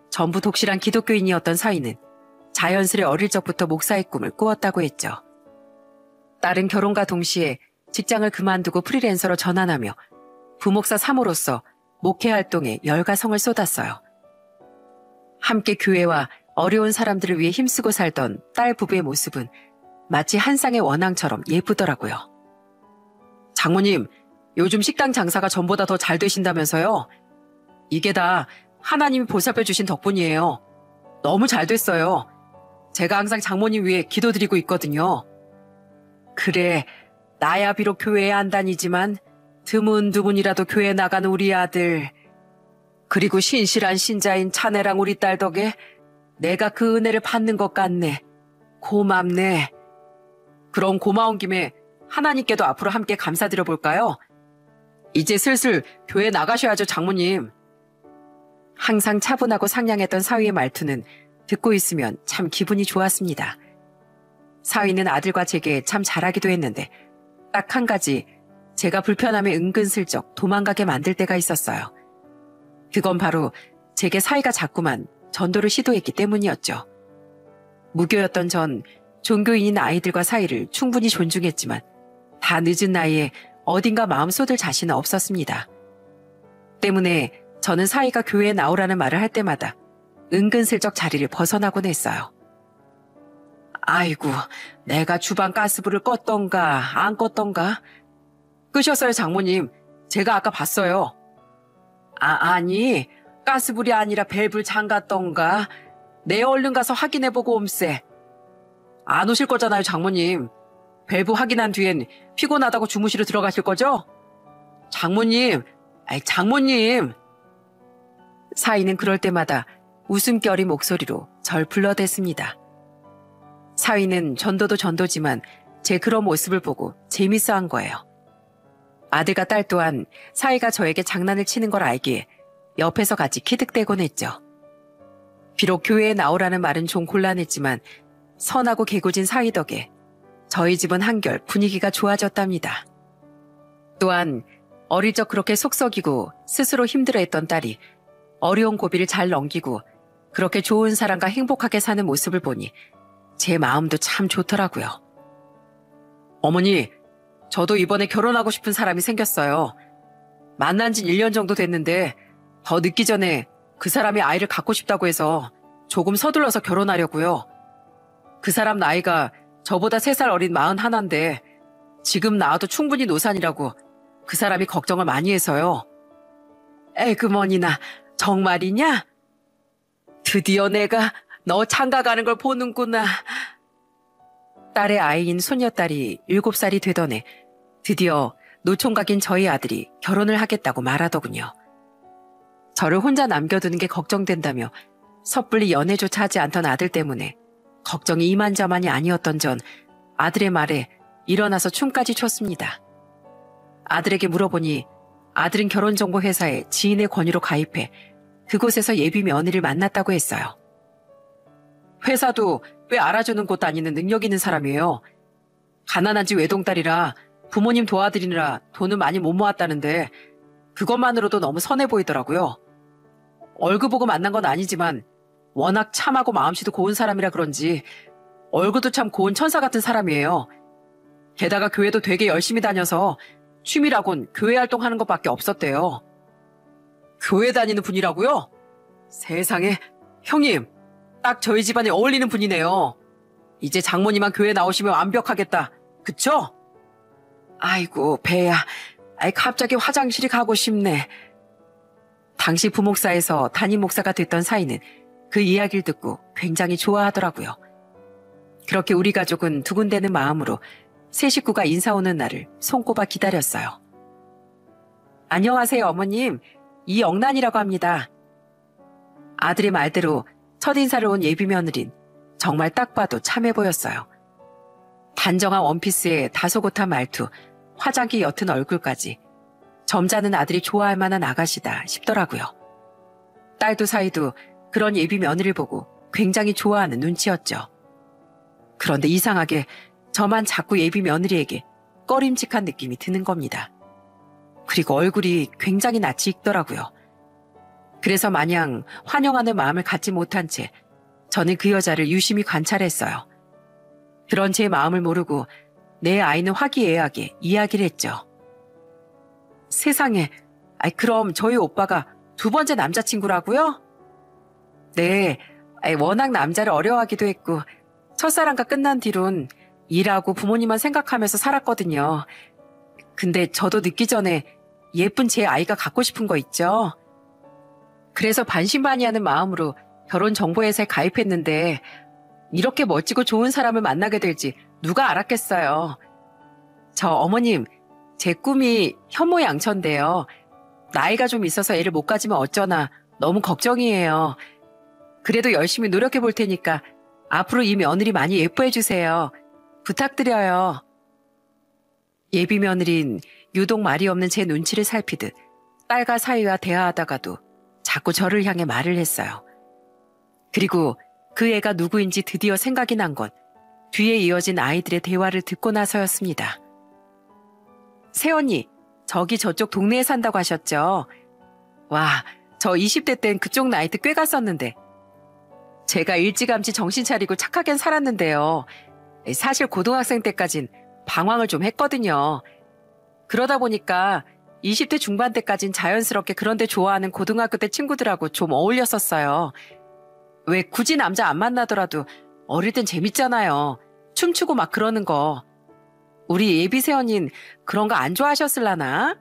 전부 독실한 기독교인이었던 사위는 자연스레 어릴 적부터 목사의 꿈을 꾸었다고 했죠. 딸은 결혼과 동시에 직장을 그만두고 프리랜서로 전환하며 부목사 3호로서 목회 활동에 열과 성을 쏟았어요. 함께 교회와 어려운 사람들을 위해 힘쓰고 살던 딸 부부의 모습은 마치 한 쌍의 원앙처럼 예쁘더라고요. 장모님, 요즘 식당 장사가 전보다 더 잘 되신다면서요? 이게 다 하나님이 보살펴 주신 덕분이에요. 너무 잘 됐어요. 제가 항상 장모님 위해 기도드리고 있거든요. 그래, 나야 비록 교회에 안 다니지만 드문드문이라도 교회 나가는 우리 아들, 그리고 신실한 신자인 차내랑 우리 딸 덕에 내가 그 은혜를 받는 것 같네. 고맙네. 그럼 고마운 김에 하나님께도 앞으로 함께 감사드려 볼까요? 이제 슬슬 교회 나가셔야죠, 장모님. 항상 차분하고 상냥했던 사위의 말투는 듣고 있으면 참 기분이 좋았습니다. 사위는 아들과 제게 참 잘하기도 했는데 딱 한 가지 제가 불편함에 은근슬쩍 도망가게 만들 때가 있었어요. 그건 바로 제게 사위가 자꾸만 전도를 시도했기 때문이었죠. 무교였던 전 종교인인 아이들과 사이를 충분히 존중했지만 다 늦은 나이에 어딘가 마음 쏟을 자신은 없었습니다. 때문에 저는 사위가 교회에 나오라는 말을 할 때마다 은근슬쩍 자리를 벗어나곤 했어요. 아이고, 내가 주방 가스불을 껐던가 안 껐던가? 끄셨어요, 장모님. 제가 아까 봤어요. 아니, 가스불이 아니라 밸브를 잠갔던가. 내 얼른 가서 확인해보고 옴세. 안 오실 거잖아요, 장모님. 밸브 확인한 뒤엔 피곤하다고 주무시러 들어가실 거죠? 장모님, 장모님. 사위는 그럴 때마다 웃음기 어린 목소리로 절 불러댔습니다. 사위는 전도도 전도지만 제 그런 모습을 보고 재밌어한 거예요. 아들과 딸 또한 사이가 저에게 장난을 치는 걸 알기에 옆에서 같이 키득대곤 했죠. 비록 교회에 나오라는 말은 좀 곤란했지만 선하고 개구진 사이 덕에 저희 집은 한결 분위기가 좋아졌답니다. 또한 어릴 적 그렇게 속썩이고 스스로 힘들어했던 딸이 어려운 고비를 잘 넘기고 그렇게 좋은 사람과 행복하게 사는 모습을 보니 제 마음도 참 좋더라고요. 어머니, 저도 이번에 결혼하고 싶은 사람이 생겼어요. 만난 지 1년 정도 됐는데 더 늦기 전에 그 사람이 아이를 갖고 싶다고 해서 조금 서둘러서 결혼하려고요. 그 사람 나이가 저보다 3살 어린 41인데 지금 낳아도 충분히 노산이라고 그 사람이 걱정을 많이 해서요. 에그머니나 정말이냐? 드디어 내가 너 장가가는 걸 보는구나. 딸의 아이인 손녀딸이 7살이 되던 해 드디어 노총각인 저희 아들이 결혼을 하겠다고 말하더군요. 저를 혼자 남겨두는 게 걱정된다며 섣불리 연애조차 하지 않던 아들 때문에 걱정이 이만저만이 아니었던 전 아들의 말에 일어나서 춤까지 췄습니다. 아들에게 물어보니 아들은 결혼정보회사에 지인의 권유로 가입해 그곳에서 예비 며느리를 만났다고 했어요. 회사도 꽤 알아주는 곳 다니는 능력 있는 사람이에요. 가난한 집 외동딸이라 부모님 도와드리느라 돈은 많이 못 모았다는데 그것만으로도 너무 선해 보이더라고요. 얼굴 보고 만난 건 아니지만 워낙 참하고 마음씨도 고운 사람이라 그런지 얼굴도 참 고운 천사 같은 사람이에요. 게다가 교회도 되게 열심히 다녀서 취미라곤 교회 활동하는 것밖에 없었대요. 교회 다니는 분이라고요? 세상에, 형님, 딱 저희 집안에 어울리는 분이네요. 이제 장모님만 교회 나오시면 완벽하겠다. 그쵸? 아이고, 배야. 갑자기 화장실이 가고 싶네. 당시 부목사에서 담임 목사가 됐던 사이는 그 이야기를 듣고 굉장히 좋아하더라고요. 그렇게 우리 가족은 두근대는 마음으로 새 식구가 인사 오는 날을 손꼽아 기다렸어요. 안녕하세요, 어머님. 이영란이라고 합니다. 아들의 말대로 첫인사를 온 예비 며느린 정말 딱 봐도 참해 보였어요. 단정한 원피스에 다소곳한 말투, 화장기 옅은 얼굴까지 점잖은 아들이 좋아할 만한 아가씨다 싶더라고요. 딸도 사이도 그런 예비 며느리를 보고 굉장히 좋아하는 눈치였죠. 그런데 이상하게 저만 자꾸 예비 며느리에게 꺼림칙한 느낌이 드는 겁니다. 그리고 얼굴이 굉장히 낯이 익더라고요. 그래서 마냥 환영하는 마음을 갖지 못한 채 저는 그 여자를 유심히 관찰했어요. 그런 제 마음을 모르고 내 아이는 화기애애하게 이야기를 했죠. 세상에, 그럼 저희 오빠가 2번째 남자친구라고요? 네, 워낙 남자를 어려워하기도 했고 첫사랑과 끝난 뒤론 일하고 부모님만 생각하면서 살았거든요. 근데 저도 늦기 전에 예쁜 제 아이가 갖고 싶은 거 있죠? 그래서 반신반의하는 마음으로 결혼정보회사에 가입했는데 이렇게 멋지고 좋은 사람을 만나게 될지 누가 알았겠어요. 저 어머님, 제 꿈이 현모양처인데요. 나이가 좀 있어서 애를 못 가지면 어쩌나 너무 걱정이에요. 그래도 열심히 노력해 볼 테니까 앞으로 이 며느리 많이 예뻐해 주세요. 부탁드려요. 예비 며느린 유독 말이 없는 제 눈치를 살피듯 딸과 사위와 대화하다가도 자꾸 저를 향해 말을 했어요. 그리고 그 애가 누구인지 드디어 생각이 난 건 뒤에 이어진 아이들의 대화를 듣고 나서였습니다. 새언니, 저기 저쪽 동네에 산다고 하셨죠? 와, 저 20대 땐 그쪽 나이트 꽤 갔었는데 제가 일찌감치 정신 차리고 착하게 살았는데요. 사실 고등학생 때까진 방황을 좀 했거든요. 그러다 보니까 20대 중반 때까진 자연스럽게 그런데 좋아하는 고등학교 때 친구들하고 좀 어울렸었어요. 왜 굳이 남자 안 만나더라도 어릴 땐 재밌잖아요. 춤추고 막 그러는 거. 우리 예비 새언닌 그런 거 안 좋아하셨을라나?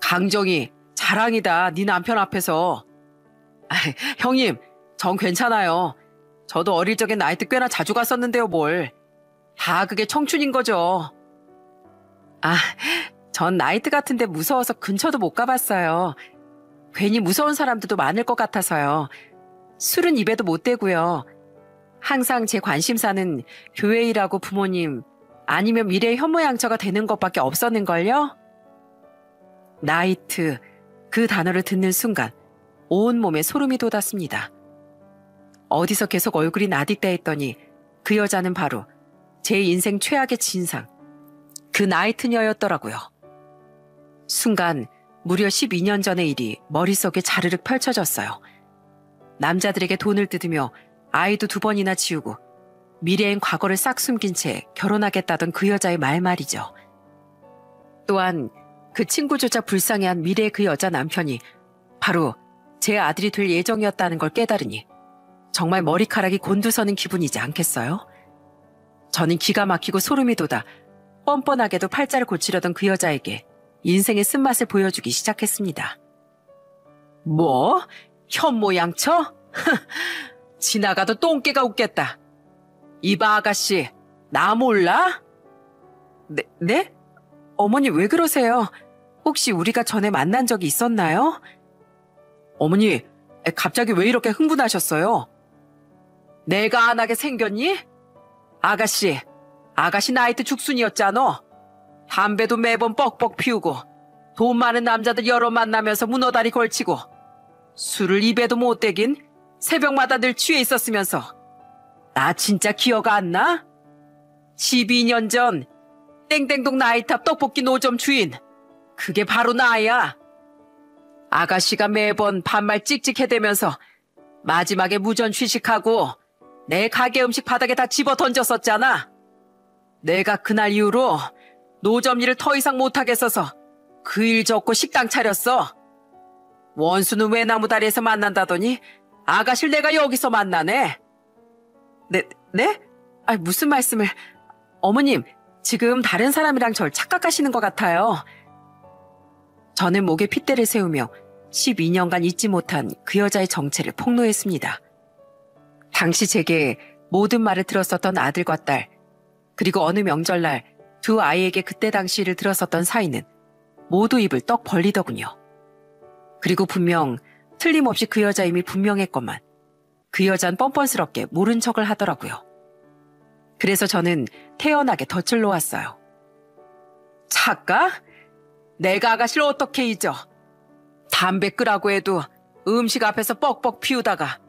강정이 자랑이다, 네 남편 앞에서. 형님, 전 괜찮아요. 저도 어릴 적엔 나이트 꽤나 자주 갔었는데요, 뭘. 다 그게 청춘인 거죠. 전 나이트 같은데 무서워서 근처도 못 가봤어요. 괜히 무서운 사람들도 많을 것 같아서요. 술은 입에도 못 대고요. 항상 제 관심사는 교회 일하고 부모님, 아니면 미래의 현모양처가 되는 것밖에 없었는걸요? 나이트, 그 단어를 듣는 순간 온몸에 소름이 돋았습니다. 어디서 계속 얼굴이 나딕대 했더니 그 여자는 바로 제 인생 최악의 진상, 그 나이트녀였더라고요. 순간 무려 12년 전의 일이 머릿속에 자르륵 펼쳐졌어요. 남자들에게 돈을 뜯으며 아이도 2번이나 지우고 미래엔 과거를 싹 숨긴 채 결혼하겠다던 그 여자의 말 말이죠. 또한 그 친구조차 불쌍해한 미래의 그 여자 남편이 바로 제 아들이 될 예정이었다는 걸 깨달으니 정말 머리카락이 곤두서는 기분이지 않겠어요? 저는 기가 막히고 소름이 돋아 뻔뻔하게도 팔자를 고치려던 그 여자에게 인생의 쓴맛을 보여주기 시작했습니다. 뭐? 현모양처? 지나가도 똥개가 웃겠다. 이봐 아가씨, 나 몰라? 네? 어머니 왜 그러세요? 혹시 우리가 전에 만난 적이 있었나요? 어머니, 갑자기 왜 이렇게 흥분하셨어요? 내가 안 하게 생겼니? 아가씨 나이트 죽순이었잖아. 담배도 매번 뻑뻑 피우고 돈 많은 남자들 여러 만나면서 문어다리 걸치고 술을 입에도 못 대긴 새벽마다 늘 취해 있었으면서 나 진짜 기억 안 나? 12년 전 땡땡동 나이탑 떡볶이 노점 주인, 그게 바로 나야. 아가씨가 매번 반말 찍찍해대면서 마지막에 무전 취식하고 내 가게 음식 바닥에 다 집어 던졌었잖아. 내가 그날 이후로 노점 일을 더 이상 못하겠어서 그 일 접고 식당 차렸어. 원수는 외나무다리에서 만난다더니 아가씨를 내가 여기서 만나네. 네? 아니, 무슨 말씀을... 어머님, 지금 다른 사람이랑 절 착각하시는 것 같아요. 저는 목에 핏대를 세우며 12년간 잊지 못한 그 여자의 정체를 폭로했습니다. 당시 제게 모든 말을 들었었던 아들과 딸, 그리고 어느 명절날 두 아이에게 그때 당시를 들었었던 사이는 모두 입을 떡 벌리더군요. 그리고 분명 틀림없이 그 여자임이 분명했건만 그 여잔 뻔뻔스럽게 모른 척을 하더라고요. 그래서 저는 태연하게 덫을 놓았어요. 착각? 내가 아가씨를 어떻게 잊어? 담배 끄라고 해도 음식 앞에서 뻑뻑 피우다가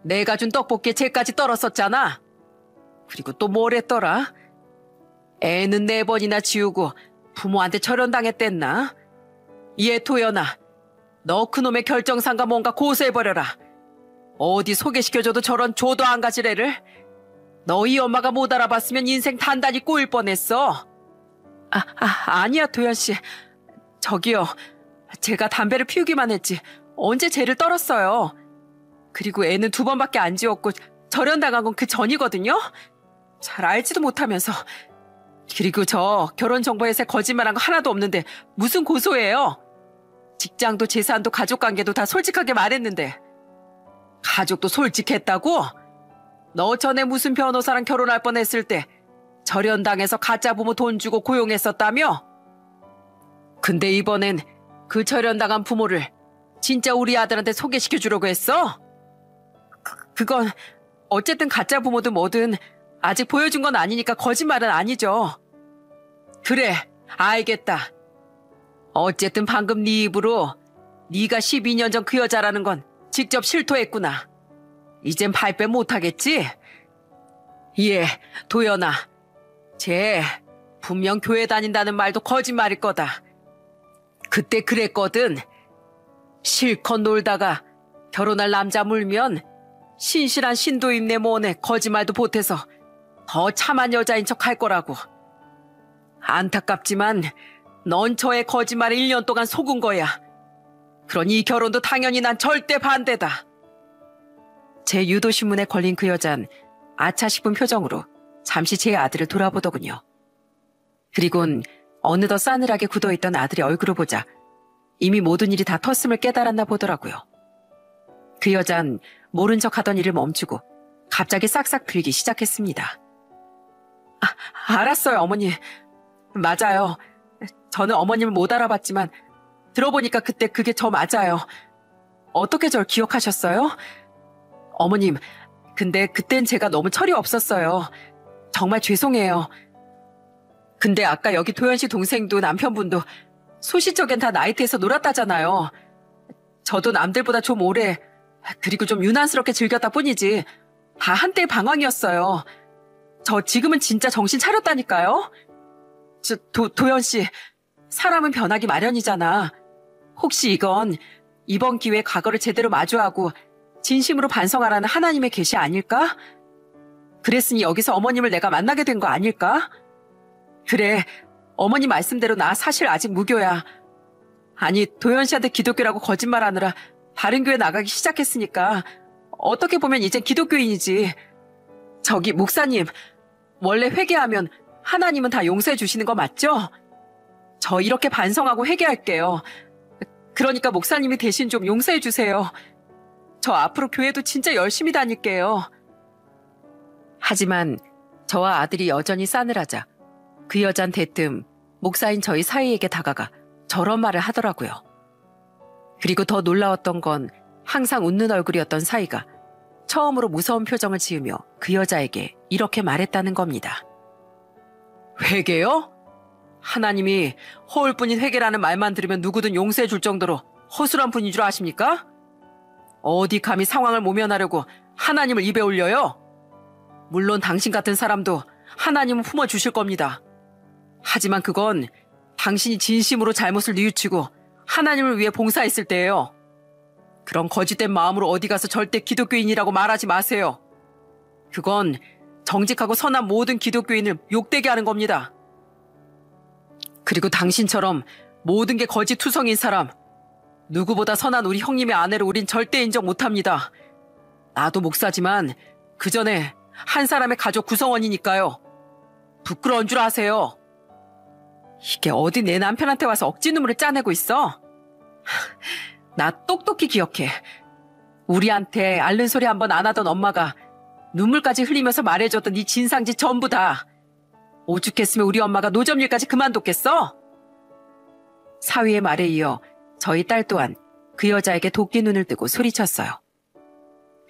내가 준 떡볶이에 쟤까지 떨었었잖아. 그리고 또 뭘 했더라? 애는 4번이나 지우고 부모한테 절연당했댔나? 얘 도연아, 너 그놈의 결정상과 뭔가 고소해버려라. 어디 소개시켜줘도 저런 조도 안 가질 애를? 너희 엄마가 못 알아봤으면 인생 단단히 꼬일 뻔했어. 아니야 도연씨. 저기요, 제가 담배를 피우기만 했지 언제 쟤를 떨었어요. 그리고 애는 2번밖에 안 지웠고 절연당한 건 그 전이거든요. 잘 알지도 못하면서. 그리고 저 결혼정보에서 거짓말한 거 하나도 없는데 무슨 고소해요? 직장도 재산도 가족관계도 다 솔직하게 말했는데. 가족도 솔직했다고? 너 전에 무슨 변호사랑 결혼할 뻔했을 때 절연당해서 가짜 부모 돈 주고 고용했었다며? 근데 이번엔 그 절연당한 부모를 진짜 우리 아들한테 소개시켜주려고 했어? 그건 어쨌든 가짜 부모든 뭐든 아직 보여준 건 아니니까 거짓말은 아니죠. 그래, 알겠다. 어쨌든 방금 네 입으로 네가 12년 전 그 여자라는 건 직접 실토했구나. 이젠 발뺌 못하겠지? 예, 도연아. 쟤 분명 교회 다닌다는 말도 거짓말일 거다. 그때 그랬거든. 실컷 놀다가 결혼할 남자 물면 신실한 신도임네 뭐네 거짓말도 보태서 더 참한 여자인 척 할 거라고. 안타깝지만 넌 저의 거짓말에 1년 동안 속은 거야. 그러니 이 결혼도 당연히 난 절대 반대다. 제 유도신문에 걸린 그 여잔 아차 싶은 표정으로 잠시 제 아들을 돌아보더군요. 그리곤 어느덧 싸늘하게 굳어있던 아들의 얼굴을 보자 이미 모든 일이 다 텄음을 깨달았나 보더라고요. 그 여잔 모른 척 하던 일을 멈추고 갑자기 싹싹 빌기 시작했습니다. 알았어요, 어머니. 맞아요. 저는 어머님을 못 알아봤지만 들어보니까 그때 그게 저 맞아요. 어떻게 절 기억하셨어요? 어머님, 근데 그땐 제가 너무 철이 없었어요. 정말 죄송해요. 근데 아까 여기 도현 씨 동생도 남편분도 소시적엔 다 나이트에서 놀았다잖아요. 저도 남들보다 좀 오래, 그리고 좀 유난스럽게 즐겼다 뿐이지. 다 한때의 방황이었어요. 저 지금은 진짜 정신 차렸다니까요. 도연 씨, 사람은 변하기 마련이잖아. 혹시 이건 이번 기회에 과거를 제대로 마주하고 진심으로 반성하라는 하나님의 계시 아닐까? 그랬으니 여기서 어머님을 내가 만나게 된 거 아닐까? 그래, 어머니 말씀대로 나 사실 아직 무교야. 아니, 도연 씨한테 기독교라고 거짓말하느라 다른 교회 나가기 시작했으니까 어떻게 보면 이젠 기독교인이지. 저기 목사님, 원래 회개하면 하나님은 다 용서해 주시는 거 맞죠? 저 이렇게 반성하고 회개할게요. 그러니까 목사님이 대신 좀 용서해 주세요. 저 앞으로 교회도 진짜 열심히 다닐게요. 하지만 저와 아들이 여전히 싸늘하자 그 여잔 대뜸 목사인 저희 사이에게 다가가 저런 말을 하더라고요. 그리고 더 놀라웠던 건 항상 웃는 얼굴이었던 사이가 처음으로 무서운 표정을 지으며 그 여자에게 이렇게 말했다는 겁니다. 회개요? 하나님이 허울뿐인 회개라는 말만 들으면 누구든 용서해 줄 정도로 허술한 분인 줄 아십니까? 어디 감히 상황을 모면하려고 하나님을 입에 올려요? 물론 당신 같은 사람도 하나님은 품어주실 겁니다. 하지만 그건 당신이 진심으로 잘못을 뉘우치고 하나님을 위해 봉사했을 때예요. 그런 거짓된 마음으로 어디 가서 절대 기독교인이라고 말하지 마세요. 그건 정직하고 선한 모든 기독교인을 욕되게 하는 겁니다. 그리고 당신처럼 모든 게 거짓 투성인 사람, 누구보다 선한 우리 형님의 아내를 우린 절대 인정 못합니다. 나도 목사지만 그 전에 한 사람의 가족 구성원이니까요. 부끄러운 줄 아세요. 이게 어디 내 남편한테 와서 억지 눈물을 짜내고 있어? 나 똑똑히 기억해. 우리한테 앓는 소리 한 번 안 하던 엄마가 눈물까지 흘리면서 말해줬던 이 진상짓 전부 다 오죽했으면 우리 엄마가 노점 일까지 그만뒀겠어? 사위의 말에 이어 저희 딸 또한 그 여자에게 도끼 눈을 뜨고 소리쳤어요.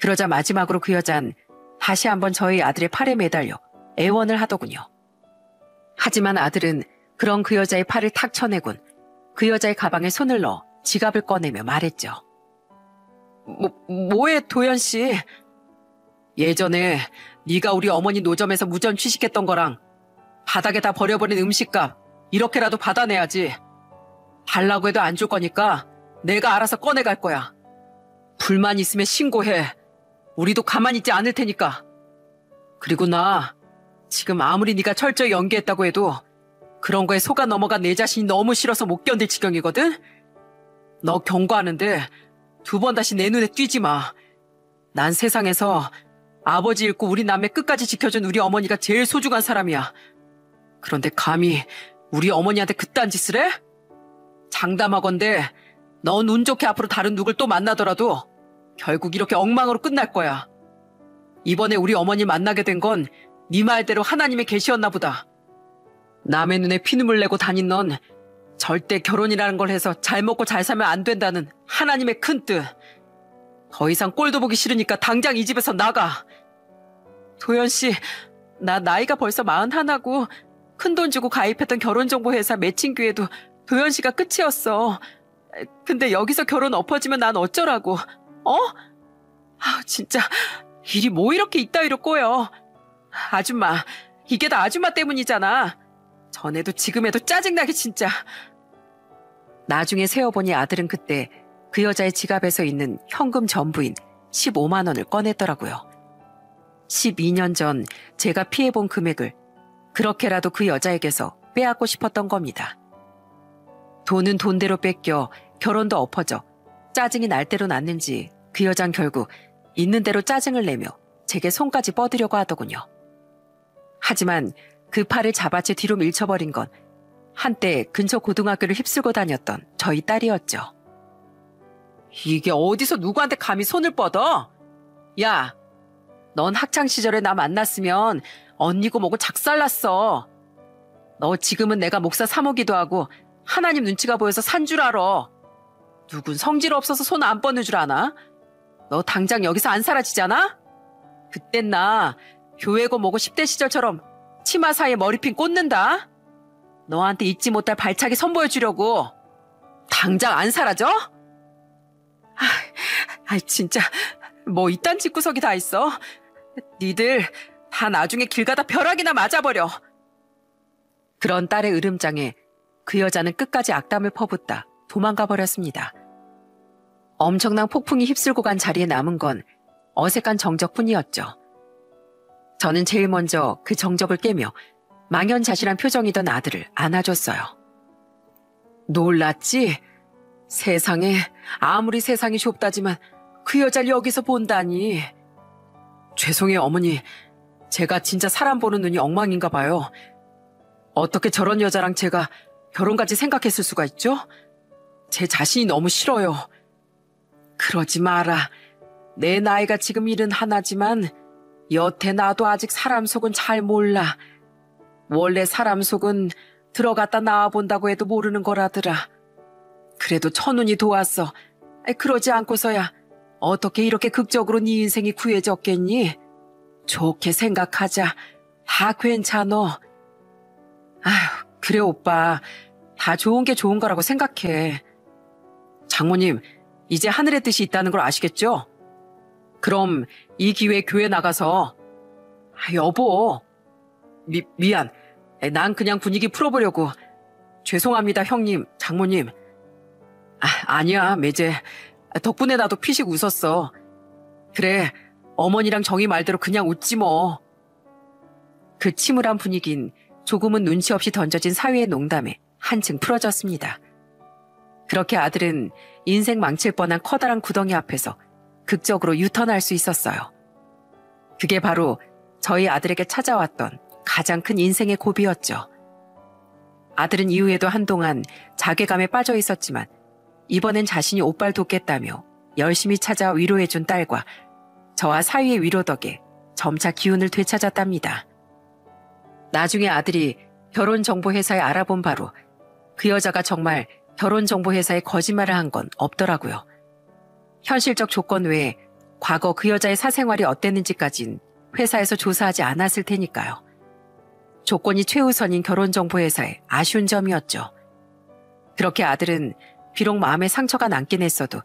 그러자 마지막으로 그 여잔 다시 한번 저희 아들의 팔에 매달려 애원을 하더군요. 하지만 아들은 그런 그 여자의 팔을 탁 쳐내곤 그 여자의 가방에 손을 넣어 지갑을 꺼내며 말했죠. 뭐해 도연 씨? 예전에 네가 우리 어머니 노점에서 무전 취식했던 거랑 바닥에다 버려버린 음식값 이렇게라도 받아내야지. 달라고 해도 안 줄 거니까 내가 알아서 꺼내갈 거야. 불만 있으면 신고해. 우리도 가만히 있지 않을 테니까. 그리고 나 지금 아무리 네가 철저히 연기했다고 해도 그런 거에 속아 넘어간 내 자신이 너무 싫어서 못 견딜 지경이거든? 너 경고하는데 두 번 다시 내 눈에 띄지 마. 난 세상에서 아버지 잃고 우리 남매 끝까지 지켜준 우리 어머니가 제일 소중한 사람이야. 그런데 감히 우리 어머니한테 그딴 짓을 해? 장담하건대 넌 운 좋게 앞으로 다른 누굴 또 만나더라도 결국 이렇게 엉망으로 끝날 거야. 이번에 우리 어머니 만나게 된 건 네 말대로 하나님의 계시였나 보다. 남의 눈에 피눈물 내고 다닌 넌 절대 결혼이라는 걸 해서 잘 먹고 잘 살면 안 된다는 하나님의 큰 뜻. 더 이상 꼴도 보기 싫으니까 당장 이 집에서 나가. 도연 씨, 나 나이가 벌써 41하고 큰돈 주고 가입했던 결혼정보회사 매칭기에도 도연 씨가 끝이었어. 근데 여기서 결혼 엎어지면 난 어쩌라고. 어? 진짜 일이 뭐 이렇게 이따위로 꼬여. 아줌마, 이게 다 아줌마 때문이잖아. 전에도 지금에도 짜증나게 진짜. 나중에 세어보니 아들은 그때 그 여자의 지갑에서 있는 현금 전부인 15만 원을 꺼냈더라고요. 12년 전 제가 피해본 금액을 그렇게라도 그 여자에게서 빼앗고 싶었던 겁니다. 돈은 돈대로 뺏겨 결혼도 엎어져 짜증이 날 대로 났는지 그 여잔 결국 있는 대로 짜증을 내며 제게 손까지 뻗으려고 하더군요. 하지만 그 팔을 잡아채 뒤로 밀쳐버린 건 한때 근처 고등학교를 휩쓸고 다녔던 저희 딸이었죠. 이게 어디서 누구한테 감히 손을 뻗어? 야, 넌 학창시절에 나 만났으면 언니고 뭐고 작살났어. 너 지금은 내가 목사 사모기도 하고 하나님 눈치가 보여서 산 줄 알아. 누군 성질 없어서 손 안 뻗는 줄 아나? 너 당장 여기서 안 사라지잖아? 그땐 나 교회고 뭐고 10대 시절처럼 치마 사이에 머리핀 꽂는다. 너한테 잊지 못할 발차기 선보여주려고. 당장 안 사라져? 진짜 뭐 이딴 집구석이 다 있어. 니들 다 나중에 길 가다 벼락이나 맞아버려. 그런 딸의 으름장에 그 여자는 끝까지 악담을 퍼붓다 도망가 버렸습니다. 엄청난 폭풍이 휩쓸고 간 자리에 남은 건 어색한 정적뿐이었죠. 저는 제일 먼저 그 정적을 깨며 망연자실한 표정이던 아들을 안아줬어요. 놀랐지? 세상에, 아무리 세상이 좁다지만 그 여자를 여기서 본다니. 죄송해요, 어머니. 제가 진짜 사람 보는 눈이 엉망인가 봐요. 어떻게 저런 여자랑 제가 결혼까지 생각했을 수가 있죠? 제 자신이 너무 싫어요. 그러지 마라. 내 나이가 지금 71지만 여태 나도 아직 사람 속은 잘 몰라. 원래 사람 속은 들어갔다 나와본다고 해도 모르는 거라더라. 그래도 천운이 도왔어. 그러지 않고서야 어떻게 이렇게 극적으로 네 인생이 구해졌겠니? 좋게 생각하자. 다 괜찮어. 아휴, 그래 오빠. 다 좋은 게 좋은 거라고 생각해. 장모님, 이제 하늘의 뜻이 있다는 걸 아시겠죠? 그럼 이 기회에 교회 나가서 여보, 미안. 난 그냥 분위기 풀어보려고. 죄송합니다, 형님, 장모님. 아니야, 매제. 덕분에 나도 피식 웃었어. 그래, 어머니랑 정희 말대로 그냥 웃지 뭐. 그 침울한 분위긴 조금은 눈치 없이 던져진 사위의 농담에 한층 풀어졌습니다. 그렇게 아들은 인생 망칠 뻔한 커다란 구덩이 앞에서 극적으로 유턴할 수 있었어요. 그게 바로 저희 아들에게 찾아왔던 가장 큰 인생의 고비였죠. 아들은 이후에도 한동안 자괴감에 빠져 있었지만 이번엔 자신이 오빠를 돕겠다며 열심히 찾아 위로해준 딸과 저와 사위의 위로 덕에 점차 기운을 되찾았답니다. 나중에 아들이 결혼정보회사에 알아본 바로 그 여자가 정말 결혼정보회사에 거짓말을 한 건 없더라고요. 현실적 조건 외에 과거 그 여자의 사생활이 어땠는지까진 회사에서 조사하지 않았을 테니까요. 조건이 최우선인 결혼정보회사의 아쉬운 점이었죠. 그렇게 아들은 비록 마음에 상처가 남긴 했어도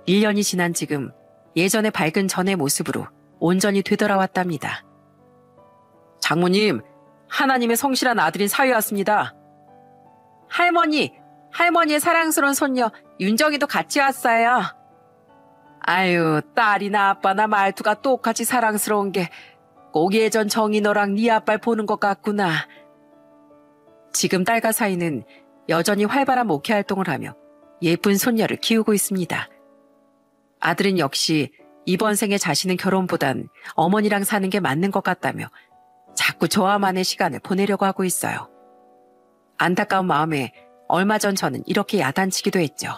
1년이 지난 지금 예전의 밝은 전의 모습으로 온전히 되돌아왔답니다. 장모님, 하나님의 성실한 아들인 사위 왔습니다. 할머니의 사랑스러운 손녀 윤정이도 같이 왔어요. 아유, 딸이나 아빠나 말투가 똑같이 사랑스러운 게 꼭 예전 정이 너랑 네 아빠를 보는 것 같구나. 지금 딸과 사위는 여전히 활발한 목회 활동을 하며 예쁜 손녀를 키우고 있습니다. 아들은 역시 이번 생에 자신은 결혼보단 어머니랑 사는 게 맞는 것 같다며 자꾸 저와만의 시간을 보내려고 하고 있어요. 안타까운 마음에 얼마 전 저는 이렇게 야단치기도 했죠.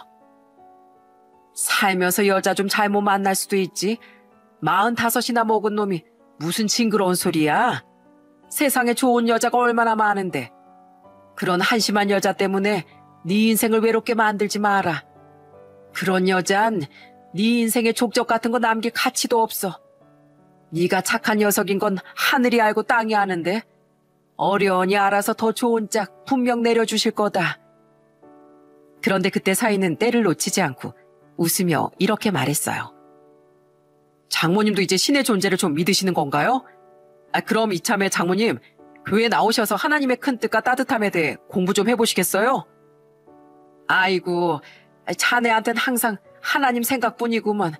살면서 여자 좀 잘못 만날 수도 있지. 45이나 먹은 놈이 무슨 징그러운 소리야. 세상에 좋은 여자가 얼마나 많은데. 그런 한심한 여자 때문에 네 인생을 외롭게 만들지 마라. 그런 여잔 네 인생에 족적 같은 거 남길 가치도 없어. 네가 착한 녀석인 건 하늘이 알고 땅이 아는데 어련히 알아서 더 좋은 짝 분명 내려주실 거다. 그런데 그때 사위는 때를 놓치지 않고 웃으며 이렇게 말했어요. 장모님도 이제 신의 존재를 좀 믿으시는 건가요? 그럼 이참에 장모님, 교회 나오셔서 하나님의 큰 뜻과 따뜻함에 대해 공부 좀 해보시겠어요? 아이고, 자네한텐 항상 하나님 생각뿐이구먼.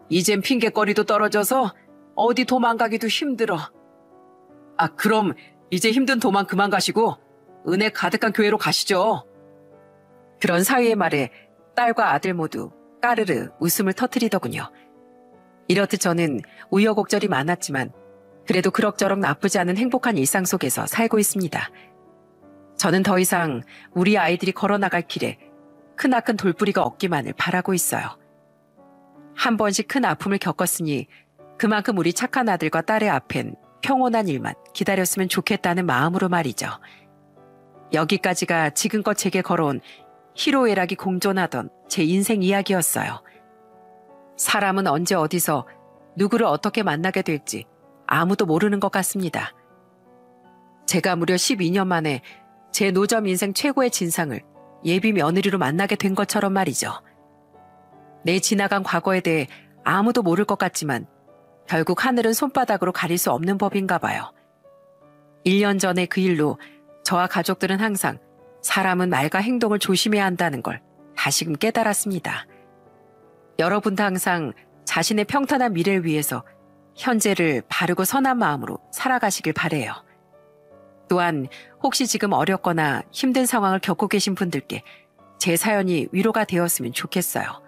이젠 핑계거리도 떨어져서 어디 도망가기도 힘들어. 그럼 이제 힘든 도망 그만 가시고 은혜 가득한 교회로 가시죠. 그런 사위의 말에 딸과 아들 모두 까르르 웃음을 터뜨리더군요. 이렇듯 저는 우여곡절이 많았지만 그래도 그럭저럭 나쁘지 않은 행복한 일상 속에서 살고 있습니다. 저는 더 이상 우리 아이들이 걸어나갈 길에 크나큰 돌부리가 없기만을 바라고 있어요. 한 번씩 큰 아픔을 겪었으니 그만큼 우리 착한 아들과 딸의 앞엔 평온한 일만 기다렸으면 좋겠다는 마음으로 말이죠. 여기까지가 지금껏 제게 걸어온 희로애락이 공존하던 제 인생 이야기였어요. 사람은 언제 어디서 누구를 어떻게 만나게 될지 아무도 모르는 것 같습니다. 제가 무려 12년 만에 제 노점 인생 최고의 진상을 예비 며느리로 만나게 된 것처럼 말이죠. 내 지나간 과거에 대해 아무도 모를 것 같지만 결국 하늘은 손바닥으로 가릴 수 없는 법인가 봐요. 1년 전에 그 일로 저와 가족들은 항상 사람은 말과 행동을 조심해야 한다는 걸 다시금 깨달았습니다. 여러분도 항상 자신의 평탄한 미래를 위해서 현재를 바르고 선한 마음으로 살아가시길 바래요. 또한 혹시 지금 어렵거나 힘든 상황을 겪고 계신 분들께 제 사연이 위로가 되었으면 좋겠어요.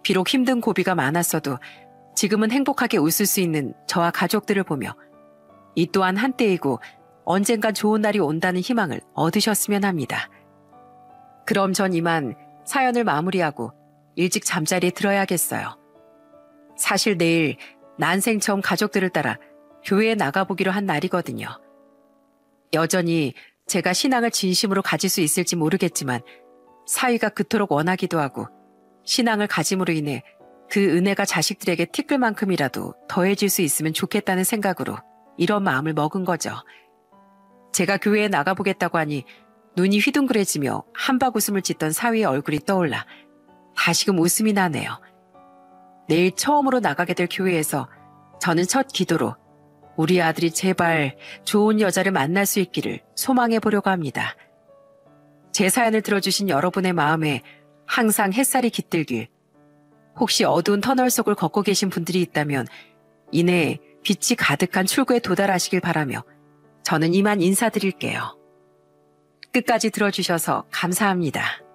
비록 힘든 고비가 많았어도 지금은 행복하게 웃을 수 있는 저와 가족들을 보며 이 또한 한때이고 언젠간 좋은 날이 온다는 희망을 얻으셨으면 합니다. 그럼 전 이만 사연을 마무리하고 일찍 잠자리에 들어야겠어요. 사실 내일 난생 처음 가족들을 따라 교회에 나가보기로 한 날이거든요. 여전히 제가 신앙을 진심으로 가질 수 있을지 모르겠지만 사위가 그토록 원하기도 하고 신앙을 가짐으로 인해 그 은혜가 자식들에게 티끌만큼이라도 더해질 수 있으면 좋겠다는 생각으로 이런 마음을 먹은 거죠. 제가 교회에 나가보겠다고 하니 눈이 휘둥그레지며 한박웃음을 짓던 사위의 얼굴이 떠올라 다시금 웃음이 나네요. 내일 처음으로 나가게 될 교회에서 저는 첫 기도로 우리 아들이 제발 좋은 여자를 만날 수 있기를 소망해 보려고 합니다. 제 사연을 들어주신 여러분의 마음에 항상 햇살이 깃들길, 혹시 어두운 터널 속을 걷고 계신 분들이 있다면 이내 빛이 가득한 출구에 도달하시길 바라며 저는 이만 인사드릴게요. 끝까지 들어주셔서 감사합니다.